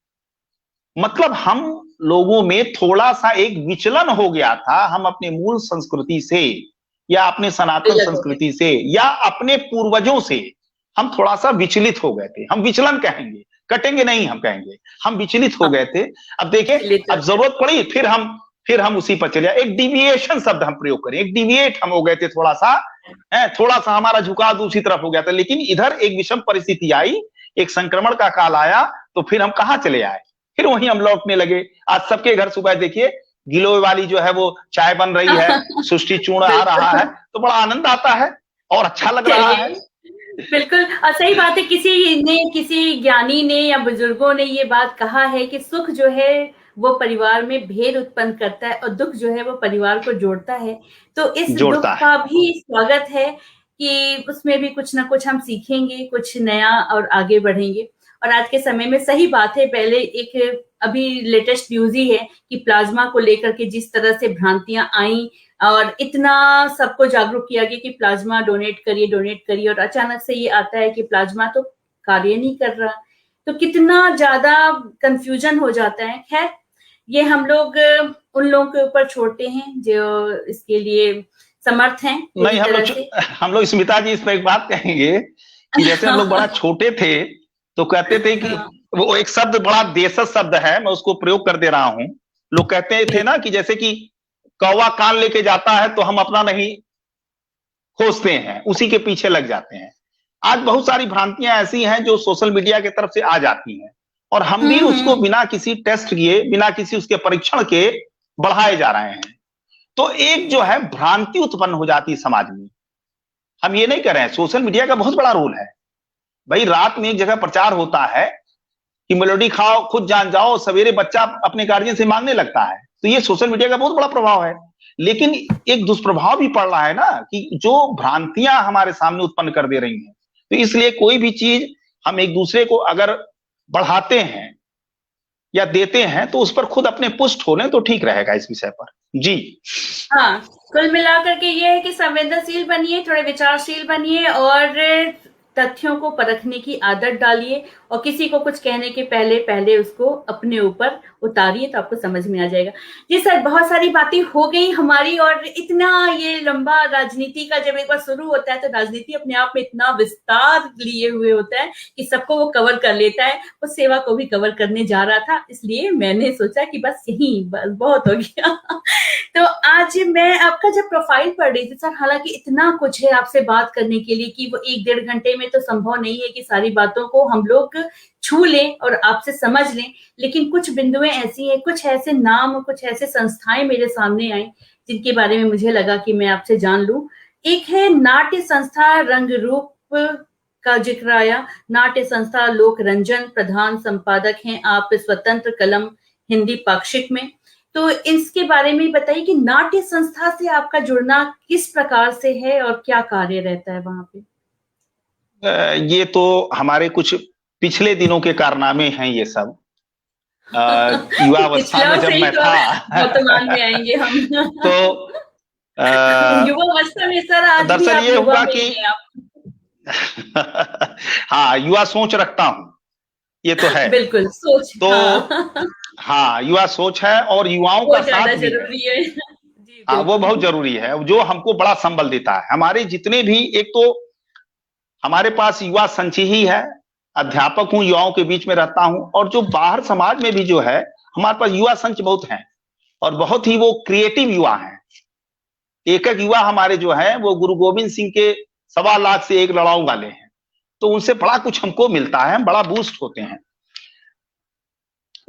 मतलब हम लोगों में थोड़ा सा एक विचलन हो गया था, हम अपने मूल संस्कृति से या अपने सनातन संस्कृति से या अपने पूर्वजों से हम थोड़ा सा विचलित हो गए थे। हम विचलन कहेंगे, कटेंगे नहीं, हम कहेंगे हम विचलित हो गए थे। अब देखिए, अब जरूरत पड़ी फिर हम उसी पर चले। एक डिविएशन शब्द हम प्रयोग करें, एक डिविएट हम हो गए थे थोड़ा सा हमारा झुकाव दूसरी तरफ हो गया था। लेकिन इधर एक विषम परिस्थिति आई, एक संक्रमण का काल आया, तो फिर हम कहां चले आए, फिर वहीं हम लौटने लगे। आज सबके घर सुबह देखिए गिलोय वाली जो है वो चाय बन रही है, सुष्टि चूर्ण आ रहा है, तो बड़ा आनंद आता है और अच्छा लग रहा है। बिल्कुल, और सही बात है। किसी ज्ञानी ने या बुजुर्गों ने ये बात कहा है कि सुख जो है वो परिवार में भेद उत्पन्न करता है और दुख जो है वो परिवार को जोड़ता है। तो इस दुख का भी स्वागत है कि उसमें भी कुछ ना कुछ हम सीखेंगे, कुछ नया और आगे बढ़ेंगे। और आज के समय में सही बात है, पहले एक अभी लेटेस्ट न्यूज ही है कि प्लाज्मा को लेकर के जिस तरह से भ्रांतियां आई और इतना सबको जागरूक किया गया कि प्लाज्मा डोनेट करिए, और अचानक से ये आता है कि प्लाज्मा तो कार्य नहीं कर रहा, तो कितना ज्यादा कंफ्यूजन हो जाता है। खैर, ये हम लोग उन लोगों के ऊपर छोड़ते हैं जो इसके लिए समर्थ हैं। नहीं, हम लोग स्मिता जी इस पर एक बात कहेंगे कि जैसे हम लोग बड़ा छोटे थे तो कहते थे कि वो एक शब्द बड़ा देशज शब्द है, मैं उसको प्रयोग कर दे रहा हूं। लोग कहते थे ना कि जैसे कि कौवा कान लेके जाता है तो हम अपना नहीं खोजते हैं, उसी के पीछे लग जाते हैं। आज बहुत सारी भ्रांतियां ऐसी हैं जो सोशल मीडिया की तरफ से आ जाती हैं और हम भी उसको बिना किसी टेस्ट किए, बिना किसी उसके परीक्षण के बढ़ाए जा रहे हैं। तो एक जो है भ्रांति उत्पन्न हो जाती है समाज में। हम ये नहीं कर रहे हैं, सोशल मीडिया का बहुत बड़ा रोल है भाई। रात में एक जगह प्रचार होता है कि मेलोडी खाओ खुद जान जाओ, सवेरे बच्चा अपने गार्जियन से मांगने लगता है। तो ये सोशल मीडिया का बहुत बड़ा प्रभाव है। लेकिन एक दुष्प्रभाव भी पड़ रहा है ना कि जो भ्रांतियां हमारे सामने उत्पन्न कर दे रही हैं। तो इसलिए कोई भी चीज हम एक दूसरे को अगर बढ़ाते हैं या देते हैं तो उस पर खुद अपने पुष्ट हो लें तो ठीक रहेगा इस विषय पर। जी हाँ, कुल मिलाकर के ये है कि संवेदनशील बनिए, थोड़े विचारशील बनिए और तथ्यों को परखने की आदत डालिए और किसी को कुछ कहने के पहले उसको अपने ऊपर उतारिए तो आपको समझ में आ जाएगा। जी सर, बहुत सारी बातें हो गई हमारी और इतना ये लंबा राजनीति का जब एक बार शुरू होता है तो राजनीति अपने आप में इतना विस्तार लिए हुए होता है कि सबको वो कवर कर लेता है। वो सेवा को भी कवर करने जा रहा था, इसलिए मैंने सोचा कि बस बहुत हो गया। तो आज मैं आपका जब प्रोफाइल पढ़ रही थी सर, हालांकि इतना कुछ है आपसे बात करने के लिए कि वो 1-1.5 घंटे में तो संभव नहीं है कि सारी बातों को हम लोग छू लें और आपसे समझ लें, लेकिन कुछ बिंदुएं ऐसी हैं, कुछ ऐसे नाम, कुछ ऐसे संस्थाएं मेरे सामने आई जिनके बारे में मुझे लगा कि मैं आपसे जान लूं। एक है नाट्य संस्था रंग रूप का जिक्र आया। नाट्य संस्था लोक रंजन, प्रधान संपादक हैं आप स्वतंत्र कलम हिंदी पाक्षिक में। तो इसके बारे में बताइए कि नाट्य संस्था से आपका जुड़ना किस प्रकार से है और क्या कार्य रहता है वहां पे? ये तो हमारे कुछ पिछले दिनों के कारनामे हैं ये सब। युवावस्था में जब मैं था वर्तमान में आएंगे हम। तो युवावस्था में सर दरअसल ये हुआ कि हाँ, युवा सोच रखता हूँ, ये तो है। बिल्कुल सोच तो हाँ, युवा सोच है और युवाओं का साथ जरूरी है। हाँ, वो बहुत जरूरी है, जो हमको बड़ा संबल देता है। हमारे जितने भी, एक तो हमारे पास युवा संच ही है, अध्यापक हूं, युवाओं के बीच में रहता हूं, और जो बाहर समाज में भी जो है हमारे पास युवा संच बहुत हैं और बहुत ही वो क्रिएटिव युवा हैं। एक युवा हमारे जो है वो गुरु गोविंद सिंह के 1.25 लाख से एक लड़ाऊ वाले हैं, तो उनसे बड़ा कुछ हमको मिलता है, हम बड़ा बूस्ट होते हैं।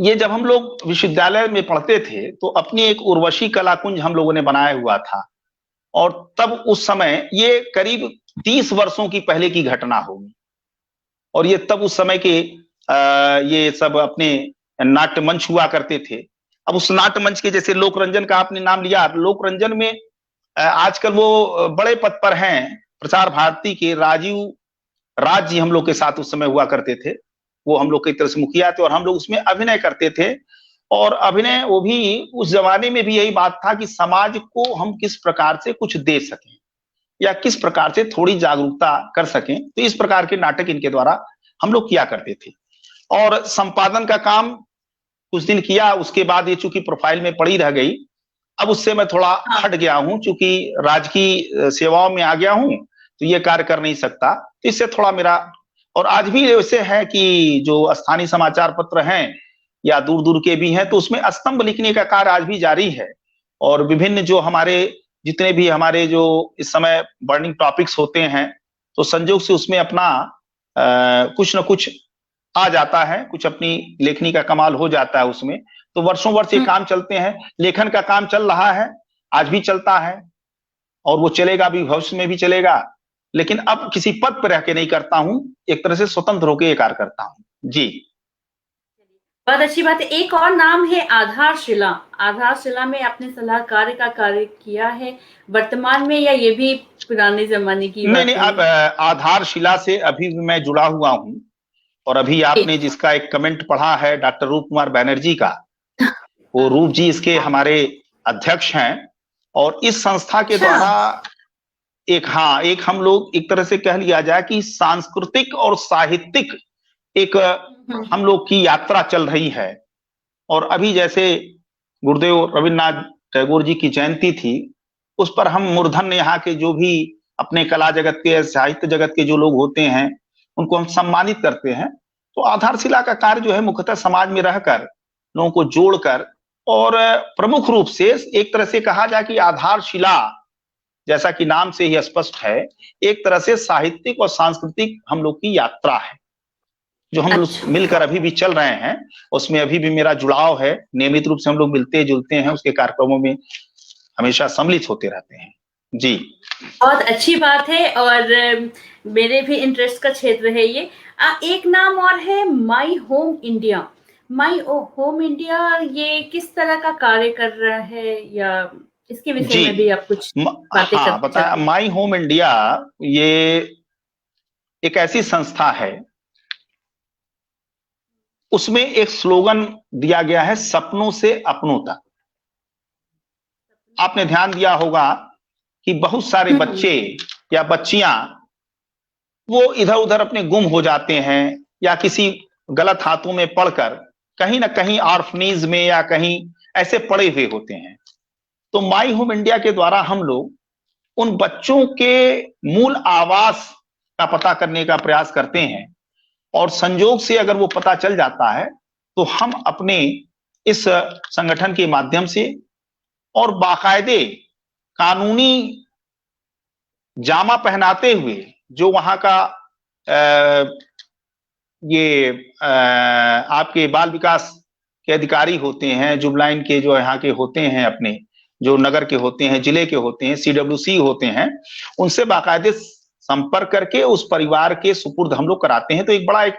ये जब हम लोग विश्वविद्यालय में पढ़ते थे तो अपनी एक उर्वशी कला कुंज हम लोगों ने बनाया हुआ था, और तब उस समय ये करीब 30 वर्षों की पहले की घटना होगी, और ये तब उस समय के ये सब अपने नाट्य मंच हुआ करते थे। अब उस नाट्य मंच के, जैसे लोक रंजन का आपने नाम लिया, लोक रंजन में आजकल वो बड़े पद पर हैं, प्रसार भारती के राजीव राज जी हम लोग के साथ उस समय हुआ करते थे। वो हम लोग की तरफ से मुखिया थे और हम लोग उसमें अभिनय करते थे। और अभिनय वो भी उस जमाने में भी यही बात था कि समाज को हम किस प्रकार से कुछ दे सकें या किस प्रकार से थोड़ी जागरूकता कर सकें, तो इस प्रकार के नाटक इनके द्वारा हम लोग किया करते थे। और संपादन का काम कुछ दिन किया, उसके बाद ये चूंकि प्रोफाइल में पड़ी रह गई, अब उससे मैं थोड़ा हट गया हूं, चूंकि राजकीय सेवाओं में आ गया हूं तो ये कार्य कर नहीं सकता, तो इससे थोड़ा मेरा। और आज भी ऐसे है कि जो स्थानीय समाचार पत्र हैं या दूर दूर के भी हैं, तो उसमें स्तंभ लिखने का कार्य आज भी जारी है। और विभिन्न जो हमारे जितने भी हमारे जो इस समय बर्निंग टॉपिक्स होते हैं, तो संयोग से उसमें अपना कुछ न कुछ आ जाता है, कुछ अपनी लेखनी का कमाल हो जाता है उसमें। तो वर्षों वर्ष ये काम चलते हैं, लेखन का काम चल रहा है, आज भी चलता है और वो चलेगा भी, भविष्य में भी चलेगा। लेकिन अब किसी पद पर रह के नहीं करता हूं, एक तरह से स्वतंत्र होकर ये कार्य करता हूं। जी, बहुत अच्छी बात है। एक और नाम है आधारशिला। आधारशिला में आपने सलाहकार का कार्य किया है वर्तमान में, या ये भी पुराने जमाने की नहीं बात नहीं, है? अब आधारशिला से अभी भी मैं जुड़ा हुआ हूं। और अभी आपने जिसका एक कमेंट पढ़ा है डॉक्टर रूप कुमार बैनर्जी का, वो रूप जी इसके हमारे अध्यक्ष हैं। और इस संस्था के द्वारा एक हम लोग एक तरह से कह लिया जाए कि सांस्कृतिक और साहित्यिक एक हम लोग की यात्रा चल रही है। और अभी जैसे गुरुदेव रविन्द्रनाथ टैगोर जी की जयंती थी, उस पर हम मूर्धन्य यहाँ के जो भी अपने कला जगत के, साहित्य जगत के जो लोग होते हैं, उनको हम सम्मानित करते हैं। तो आधारशिला का कार्य जो है मुख्यतः समाज में रहकर लोगों को जोड़कर, और प्रमुख रूप से एक तरह से कहा जाए कि आधारशिला जैसा कि नाम से ही स्पष्ट है, एक तरह से साहित्यिक और सांस्कृतिक हम लोग की यात्रा है जो हम लोग मिलकर अभी भी चल रहे हैं। उसमें अभी भी मेरा जुड़ाव है, नियमित रूप से हम लोग मिलते जुलते हैं, उसके कार्यक्रमों में हमेशा सम्मिलित होते रहते हैं। जी, बहुत अच्छी बात है और मेरे भी इंटरेस्ट का क्षेत्र है ये। एक नाम और है my home India. My home India ये किस तरह का कार्य कर रहा है, या इसके विषय में भी आप कुछ बातें हाँ बताया। माई होम इंडिया ये एक ऐसी संस्था है, उसमें एक स्लोगन दिया गया है, सपनों से अपनों तक। आपने ध्यान दिया होगा कि बहुत सारे बच्चे या बच्चियां वो इधर उधर अपने गुम हो जाते हैं, या किसी गलत हाथों में पड़कर कहीं ना कहीं ऑर्फनेज में या कहीं ऐसे पड़े हुए होते हैं। तो माई होम इंडिया के द्वारा हम लोग उन बच्चों के मूल आवास का पता करने का प्रयास करते हैं। और संयोग से अगर वो पता चल जाता है तो हम अपने इस संगठन के माध्यम से और बाकायदे कानूनी जामा पहनाते हुए, जो वहां का आपके बाल विकास के अधिकारी होते हैं, जुबलाइन के जो यहाँ के होते हैं, अपने जो नगर के होते हैं, जिले के होते हैं, CWC होते हैं, उनसे बाकायदे संपर्क करके उस परिवार के सुपुर्द हम लोग कराते हैं। तो एक बड़ा एक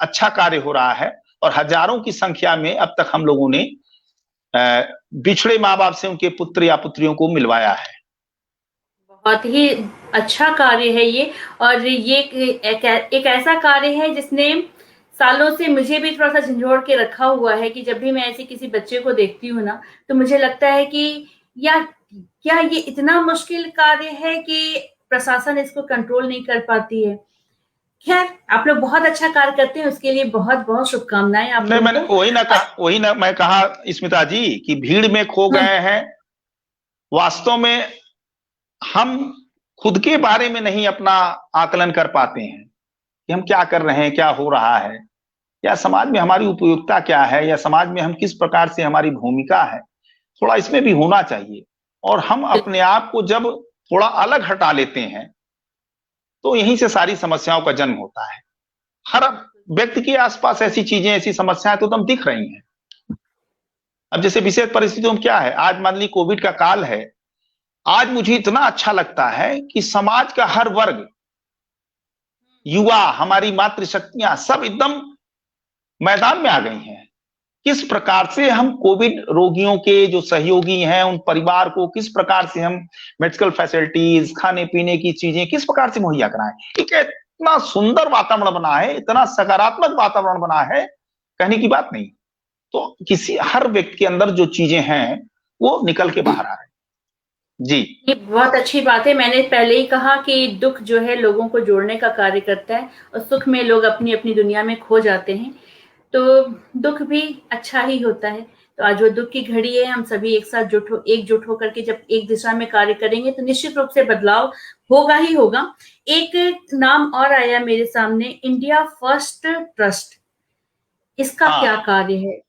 अच्छा कार्य हो रहा है और हजारों की संख्या में अब तक हम लोगों ने बिछड़े माँ बाप से उनके पुत्र या पुत्रियों को मिलवाया है। बहुत ही अच्छा कार्य है ये। और ये एक ऐसा कार्य है जिसने सालों से मुझे भी थोड़ा सा झंझोड़ के रखा हुआ है कि जब भी मैं ऐसे किसी बच्चे को देखती हूँ ना, तो मुझे लगता है कि या क्या ये इतना मुश्किल कार्य है कि प्रशासन इसको कंट्रोल नहीं कर पाती है। खैर, आप लोग बहुत अच्छा कार्य करते हैं, उसके लिए बहुत बहुत शुभकामनाएं आप लोगों को। मैंने वही ना मैं कहा स्मिता जी कि भीड़ में खो गए हैं। वास्तव में हम खुद के बारे में नहीं अपना आकलन कर पाते हैं कि हम क्या कर रहे हैं, क्या हो रहा है, या समाज में हमारी उपयोगिता क्या है, या समाज में हम किस प्रकार से हमारी भूमिका है। थोड़ा इसमें भी होना चाहिए। और हम अपने आप को जब थोड़ा अलग हटा लेते हैं तो यहीं से सारी समस्याओं का जन्म होता है। हर व्यक्ति के आसपास ऐसी चीजें, ऐसी समस्याएं तो एकदम दिख रही हैं। अब जैसे विशेष परिस्थितियों में क्या है, आज मान ली कोविड का काल है, आज मुझे इतना अच्छा लगता है कि समाज का हर वर्ग, युवा, हमारी मातृशक्तियां सब एकदम मैदान में आ गई हैं। किस प्रकार से हम कोविड रोगियों के जो सहयोगी हैं, उन परिवार को किस प्रकार से हम मेडिकल फैसिलिटीज, खाने पीने की चीजें किस प्रकार से मुहैया कराएं। एक इतना सुंदर वातावरण बना है, इतना सकारात्मक वातावरण बना है, कहने की बात नहीं। तो किसी हर व्यक्ति के अंदर जो चीजें हैं वो निकल के बाहर आ रहे हैं। जी ये बहुत अच्छी बात है। मैंने पहले ही कहा कि दुख जो है लोगों को जोड़ने का कार्य करता है और सुख में लोग अपनी अपनी दुनिया में खो जाते हैं, तो दुख भी अच्छा ही होता है। तो आज वो दुख की घड़ी है, हम सभी एक साथ एकजुट होकर के जब एक दिशा में कार्य करेंगे तो निश्चित रूप से बदलाव होगा ही होगा। एक नाम और आया मेरे सामने, इंडिया फर्स्ट ट्रस्ट। इसका क्या हाँ, कार्य है?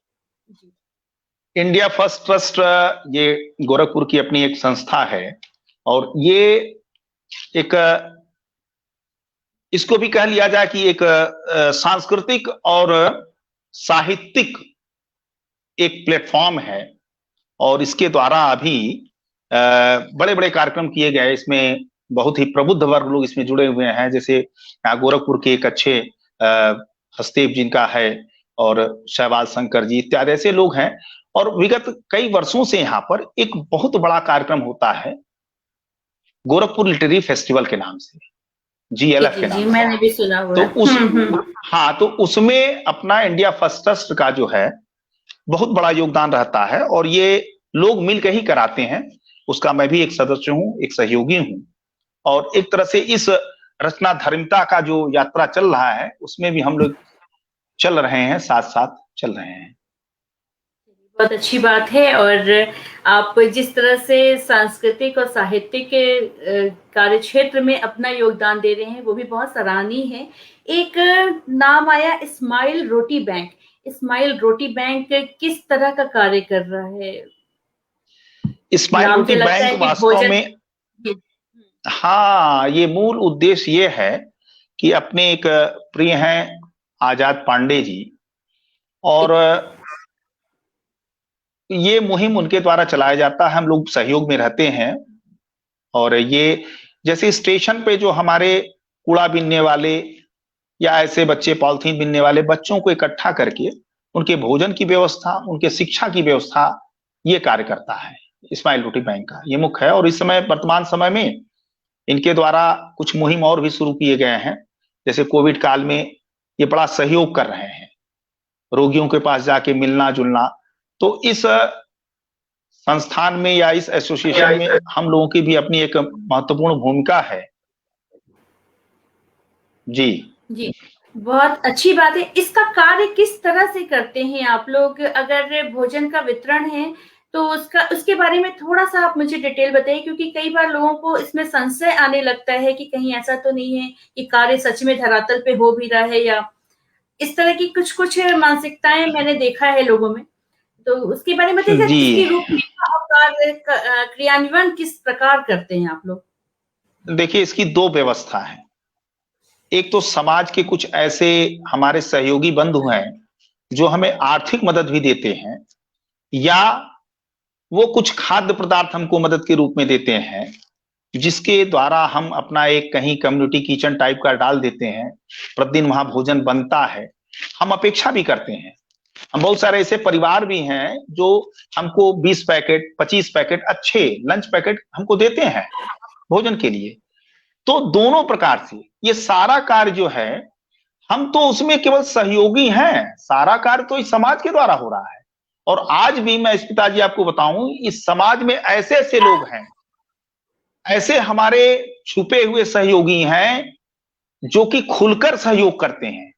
जी। इंडिया फर्स्ट ट्रस्ट ये गोरखपुर की अपनी एक संस्था है, और ये एक इसको भी कह लिया जाए कि एक सांस्कृतिक और साहित्यिक एक प्लेटफॉर्म है। और इसके द्वारा अभी बड़े बड़े कार्यक्रम किए गए, इसमें बहुत ही प्रबुद्ध वर्ग लोग इसमें जुड़े हुए हैं। जैसे गोरखपुर के एक अच्छे हसदेव जिनका है, और शहबाज शंकर जी इत्यादि ऐसे लोग हैं। और विगत कई वर्षों से यहाँ पर एक बहुत बड़ा कार्यक्रम होता है गोरखपुर लिटरेरी फेस्टिवल के नाम से, जी, GLF जी, के जी, नाम से। मैंने भी सुना हुआ तो है। उस हाँ, तो उसमें अपना इंडिया फर्स्ट ट्रस्ट का जो है बहुत बड़ा योगदान रहता है, और ये लोग मिलकर ही कराते हैं। उसका मैं भी एक सदस्य हूं, एक सहयोगी हूं। और एक तरह से इस रचना धर्मिता का जो यात्रा चल रहा है उसमें भी हम लोग चल रहे हैं, साथ साथ चल रहे हैं। बहुत अच्छी बात है। और आप जिस तरह से सांस्कृतिक और साहित्यिक कार्य क्षेत्र में अपना योगदान दे रहे हैं वो भी बहुत सराहनीय है। एक नाम आया, स्माइल रोटी बैंक। स्माइल रोटी बैंक किस तरह का कार्य कर रहा है? स्माइल नाम से रोटी लगता बैंक है कि वास्तव भोजन। में, हाँ, ये मूल उद्देश्य ये है कि अपने एक प्रिय हैं आजाद पांडे जी, और ये मुहिम उनके द्वारा चलाया जाता है, हम लोग सहयोग में रहते हैं। और ये जैसे स्टेशन पे जो हमारे कूड़ा बीनने वाले या ऐसे बच्चे पॉलिथीन बीनने वाले बच्चों को इकट्ठा करके उनके भोजन की व्यवस्था, उनके शिक्षा की व्यवस्था, ये कार्य करता है स्माइल रोटी बैंक का, ये मुख्य है। और इस समय वर्तमान समय में इनके द्वारा कुछ मुहिम और भी शुरू किए गए हैं। जैसे कोविड काल में ये बड़ा सहयोग कर रहे हैं, रोगियों के पास जाके मिलना जुलना। तो इस संस्थान में या इस एसोसिएशन में हम लोगों की भी अपनी एक महत्वपूर्ण भूमिका है। जी जी, बहुत अच्छी बात है। इसका कार्य किस तरह से करते हैं आप लोग? अगर भोजन का वितरण है तो उसके बारे में थोड़ा-सा आप मुझे डिटेल बताइए, क्योंकि कई बार लोगों को इसमें संशय आने लगता है कि कहीं ऐसा तो नहीं है कि कार्य सच में धरातल पे हो भी रहा है, या इस तरह की कुछ-कुछ मानसिकताएँ मैंने देखा है लोगों में। तो उसके बारे में बताइए, जी, इसकी रूपरेखा और क्रियान्वयन किस प्रकार करते हैं आप लोग? देखिए इसकी दो व्यवस्था है। एक तो समाज के कुछ ऐसे हमारे सहयोगी बंधु हैं जो हमें आर्थिक मदद भी देते हैं, या वो कुछ खाद्य पदार्थ हमको मदद के रूप में देते हैं, जिसके द्वारा हम अपना एक कहीं कम्युनिटी किचन टाइप का डाल देते हैं। प्रतिदिन वहां भोजन बनता है। हम अपेक्षा भी करते हैं, हम बहुत सारे ऐसे परिवार भी हैं जो हमको 20 पैकेट 25 पैकेट अच्छे लंच पैकेट हमको देते हैं भोजन के लिए। तो दोनों प्रकार से ये सारा कार्य जो है, हम तो उसमें केवल सहयोगी हैं, सारा कार्य तो इस समाज के द्वारा हो रहा है। और आज भी मैं इस पिताजी आपको बताऊं, इस समाज में ऐसे ऐसे लोग हैं, ऐसे हमारे छुपे हुए सहयोगी हैं जो कि खुलकर सहयोग करते हैं,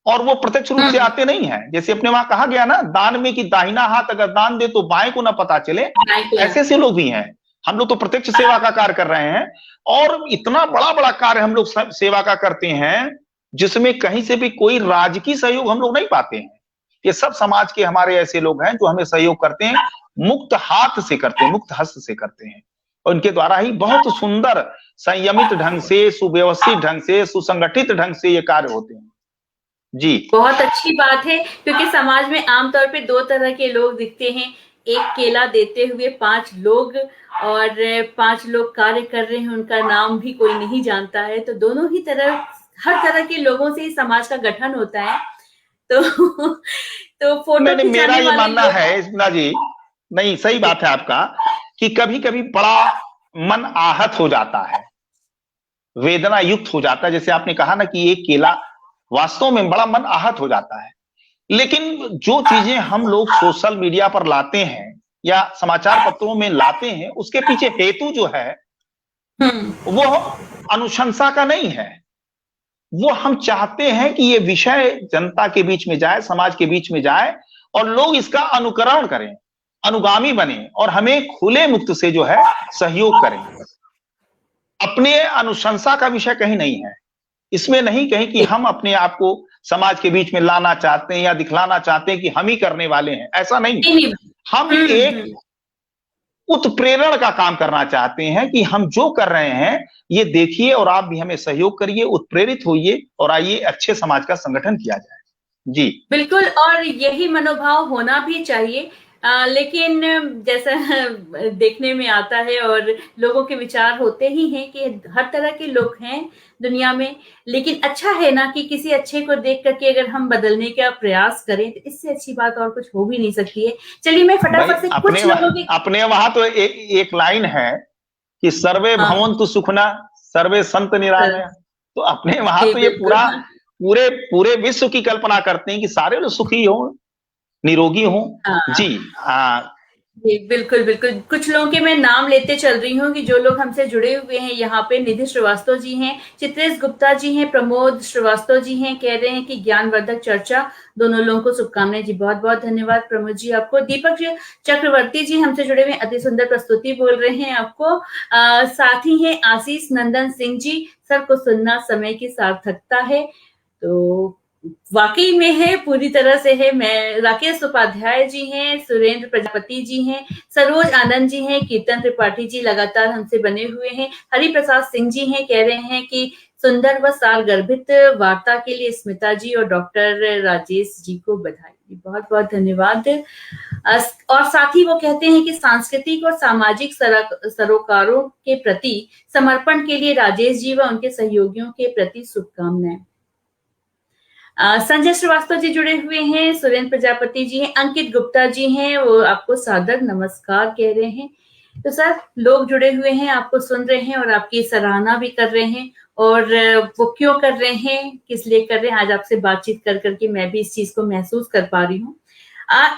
और वो प्रत्यक्ष रूप से आते नहीं हैं। जैसे अपने वहां कहा गया ना, दान में कि दाहिना हाथ अगर दान दे तो बाएं को ना पता चले, ऐसे ऐसे लोग भी हैं। हम लोग तो प्रत्यक्ष सेवा का कार्य कर रहे हैं, और इतना बड़ा बड़ा कार्य हम लोग सेवा का करते हैं जिसमें कहीं से भी कोई राजकीय सहयोग हम लोग नहीं पाते हैं। ये सब समाज के हमारे ऐसे लोग हैं जो हमें सहयोग करते हैं, मुक्त हाथ से करते हैं, मुक्त हस्त से करते हैं। और इनके द्वारा ही बहुत सुंदर संयमित ढंग से, सुव्यवस्थित ढंग से, सुसंगठित ढंग से ये कार्य होते हैं। जी बहुत अच्छी बात है, क्योंकि समाज में आमतौर पे 2 तरह के लोग दिखते हैं। एक केला देते हुए 5 लोग, और 5 लोग कार्य कर रहे हैं, उनका नाम भी कोई नहीं जानता है। तो दोनों ही तरह, हर तरह के लोगों से ही समाज का गठन होता है। तो तो फोटो नहीं, मेरा खिंचाने ये वाले मानना लोग। है इसना जी, नहीं सही बात है आपका, कि कभी कभी बड़ा मन आहत हो जाता है वेदना युक्त हो जाता है। जैसे आपने कहा ना कि ये केला, वास्तव में बड़ा मन आहत हो जाता है। लेकिन जो चीजें हम लोग सोशल मीडिया पर लाते हैं या समाचार पत्रों में लाते हैं, उसके पीछे हेतु जो है वो अनुशंसा का नहीं है। वो हम चाहते हैं कि ये विषय जनता के बीच में जाए, समाज के बीच में जाए, और लोग इसका अनुकरण करें, अनुगामी बने, और हमें खुले मुक्त से जो है सहयोग करें। अपने अनुशंसा का विषय कहीं नहीं है, इसमें नहीं कहीं कि हम अपने आप को समाज के बीच में लाना चाहते हैं या दिखलाना चाहते हैं कि हम ही करने वाले हैं, ऐसा नहीं। हम एक उत्प्रेरण का काम करना चाहते हैं कि हम जो कर रहे हैं ये देखिए और आप भी हमें सहयोग करिए, उत्प्रेरित होइए और आइए अच्छे समाज का संगठन किया जाए। जी बिल्कुल, और यही मनोभाव होना भी चाहिए। लेकिन जैसा देखने में आता है और लोगों के विचार होते ही हैं कि हर तरह के लोग हैं दुनिया में, लेकिन अच्छा है ना कि किसी अच्छे को देख करके अगर हम बदलने का प्रयास करें तो इससे अच्छी बात और कुछ हो भी नहीं सकती है। चलिए मैं फटाफट से कुछ लोगों की अपने वहां तो एक लाइन है कि सर्वे भवन्तु सुखना सर्वे संत निरामया। तो अपने वहां तो ये पूरे पूरे विश्व की कल्पना करते हैं कि सारे लोग सुखी हो, निरोगी हो। जी हाँ जी, बिल्कुल, बिल्कुल। कुछ लोगों के मैं नाम लेते चल रही हूँ कि जो लोग हमसे जुड़े हुए हैं। यहाँ पे निधि श्रीवास्तव जी हैं, चित्रेश गुप्ता जी हैं, प्रमोद श्रीवास्तव जी हैं, कह रहे हैं कि ज्ञानवर्धक चर्चा, दोनों लोगों को शुभकामनाएं। जी बहुत-बहुत धन्यवाद प्रमोद जी आपको। दीपक चक्रवर्ती जी हमसे जुड़े हुए, अति सुंदर प्रस्तुति बोल रहे हैं आपको। साथी हैं आशीष नंदन सिंह जी, सर को सुनना समय की सार्थकता है। तो वाकई में है, पूरी तरह से है। मैं राकेश उपाध्याय जी हैं, सुरेंद्र प्रजापति जी हैं, सरोज आनंद जी हैं, कीर्तन त्रिपाठी जी लगातार हमसे बने हुए हैं, हरि प्रसाद सिंह जी हैं, कह रहे हैं कि सुंदर व सार गर्भित वार्ता के लिए स्मिता जी और डॉक्टर राजेश जी को बधाई। बहुत बहुत धन्यवाद। और साथ ही वो कहते हैं कि सांस्कृतिक और सामाजिक सरोकारों के प्रति समर्पण के लिए राजेश जी व उनके सहयोगियों के प्रति शुभकामनाएं। संजय श्रीवास्तव जी जुड़े हुए हैं, सुरेंद्र प्रजापति जी हैं, अंकित गुप्ता जी हैं, वो आपको सादर नमस्कार कह रहे हैं। तो सर लोग जुड़े हुए हैं, आपको सुन रहे हैं और आपकी सराहना भी कर रहे हैं। और वो क्यों कर रहे हैं, किस लिए कर रहे हैं, आज आपसे बातचीत कर करके मैं भी इस चीज को महसूस कर पा रही हूँ।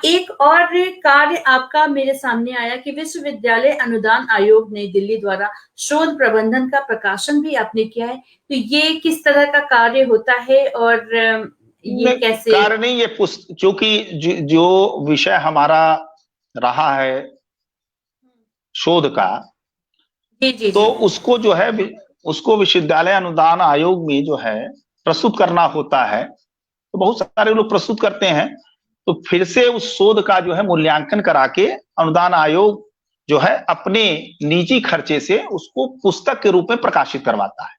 एक और कार्य आपका मेरे सामने आया कि विश्वविद्यालय अनुदान आयोग नई दिल्ली द्वारा शोध प्रबंधन का प्रकाशन भी आपने किया है। तो ये किस तरह का कार्य होता है और ये कैसे कार्य नहीं, ये चूंकि जो विषय हमारा रहा है शोध का, जी, तो उसको जो है उसको विश्वविद्यालय अनुदान आयोग में जो है प्रस्तुत करना होता है। तो बहुत सारे लोग प्रस्तुत करते हैं, तो फिर से उस शोध का जो है मूल्यांकन करा के अनुदान आयोग जो है अपने निजी खर्चे से उसको पुस्तक के रूप में प्रकाशित करवाता है।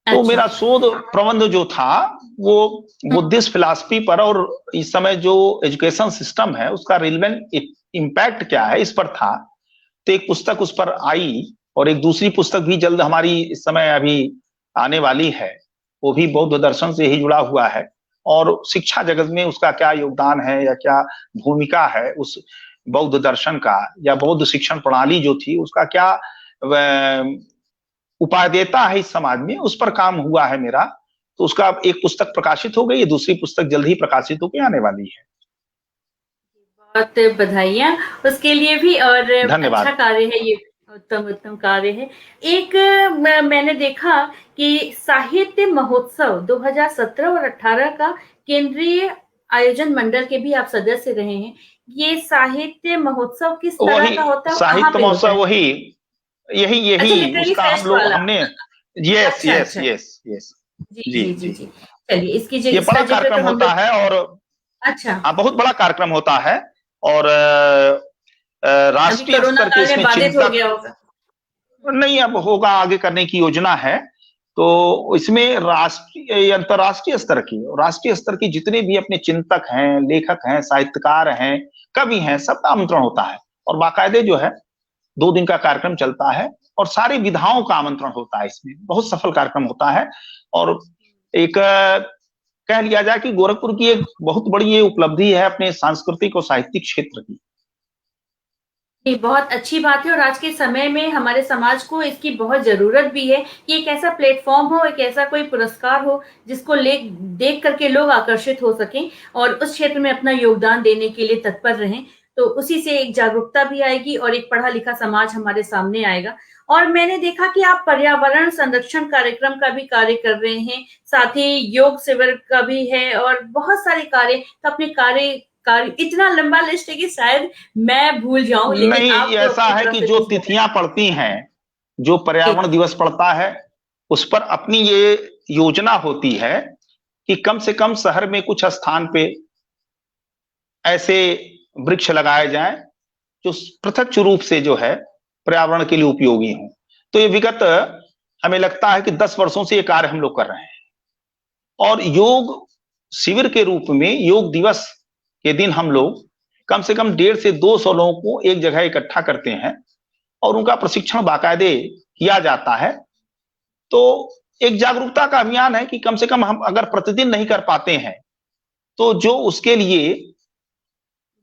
तो मेरा शोध प्रबंध जो था वो बुद्धिस्ट फिलॉसफी पर, और इस समय जो एजुकेशन सिस्टम है उसका रिलेवेंट इम्पैक्ट क्या है इस पर था। तो एक पुस्तक उस पर आई, और एक दूसरी पुस्तक भी जल्द हमारी इस समय अभी आने वाली है, वो भी बौद्ध दर्शन से ही जुड़ा हुआ है, और शिक्षा जगत में उसका क्या योगदान है या क्या भूमिका है उस बौद्ध दर्शन का, या बौद्ध शिक्षण प्रणाली जो थी उसका क्या उपाय देता है इस समाज में, उस पर काम हुआ है मेरा। तो उसका एक पुस्तक प्रकाशित हो गई, दूसरी पुस्तक जल्द ही प्रकाशित होकर आने वाली है। बहुत बधाइयां उसके लिए भी, और धन्यवाद। अच्छा कार्य है ये, उत्तम कार्य है। एक मैंने देखा कि साहित्य महोत्सव 2017 और 18 का केंद्रीय आयोजन मंडल के भी आप सदस्य रहे हैं। ये साहित्य महोत्सव किस तरह का होता है? साहित्य महोत्सव वही यही उसका हमने यस जी चलिए इसकी ये बड़ा कार्यक्रम होता है, और अच्छा बहुत बड़ा कार्यक्रम होता है, और राष्ट्रीय स्तर के इसमें चिंतक नहीं, अब होगा, आगे करने की योजना है। तो इसमें राष्ट्रीय अंतरराष्ट्रीय स्तर की, राष्ट्रीय स्तर की जितने भी अपने चिंतक हैं, लेखक हैं, साहित्यकार हैं, कवि हैं, सबका आमंत्रण होता है। और बाकायदे जो है 2 दिन का कार्यक्रम चलता है, और सारी विधाओं का आमंत्रण होता है। इसमें बहुत सफल कार्यक्रम होता है, और एक कह लिया जाए कि गोरखपुर की एक बहुत बड़ी ये उपलब्धि है अपने सांस्कृतिक और साहित्यिक क्षेत्र की। ये बहुत अच्छी बात है और आज के समय में हमारे समाज को इसकी बहुत जरूरत भी है कि एक ऐसा प्लेटफॉर्म हो, एक ऐसा कोई पुरस्कार हो जिसको ले देख करके लोग आकर्षित हो सकें और उस क्षेत्र में अपना योगदान देने के लिए तत्पर रहें। तो उसी से एक जागरूकता भी आएगी और एक पढ़ा लिखा समाज हमारे सामने आएगा। और मैंने देखा कि आप पर्यावरण संरक्षण कार्यक्रम का भी कार्य कर रहे हैं, साथ ही योग शिविर का भी है और बहुत सारे कार्य, तो अपने कार्य कार्य इतना लंबा लिस्ट है कि शायद मैं भूल जाऊं, लेकिन नहीं, आप ये तो ऐसा अपनी है तरफ कि से जो लिस्ट बताएं। तिथियां पड़ती हैं, जो ठीक। पर्यावरण दिवस पड़ता है, उस पर अपनी ये योजना होती है कि कम से कम शहर में कुछ स्थान पे ऐसे वृक्ष लगाए जाएं जो प्रत्यक्ष रूप से जो है पर्यावरण के लिए उपयोगी हों। तो ये विगत हमें लगता है कि 10 वर्षों से ये कार्य हम लोग कर रहे हैं। और योग शिविर के रूप में योग दिवस के दिन हम लोग कम से कम 150 से 200 लोगों को एक जगह इकट्ठा करते हैं और उनका प्रशिक्षण बाकायदे किया जाता है। तो एक जागरूकता का अभियान है कि कम से कम हम अगर प्रतिदिन नहीं कर पाते हैं तो जो उसके लिए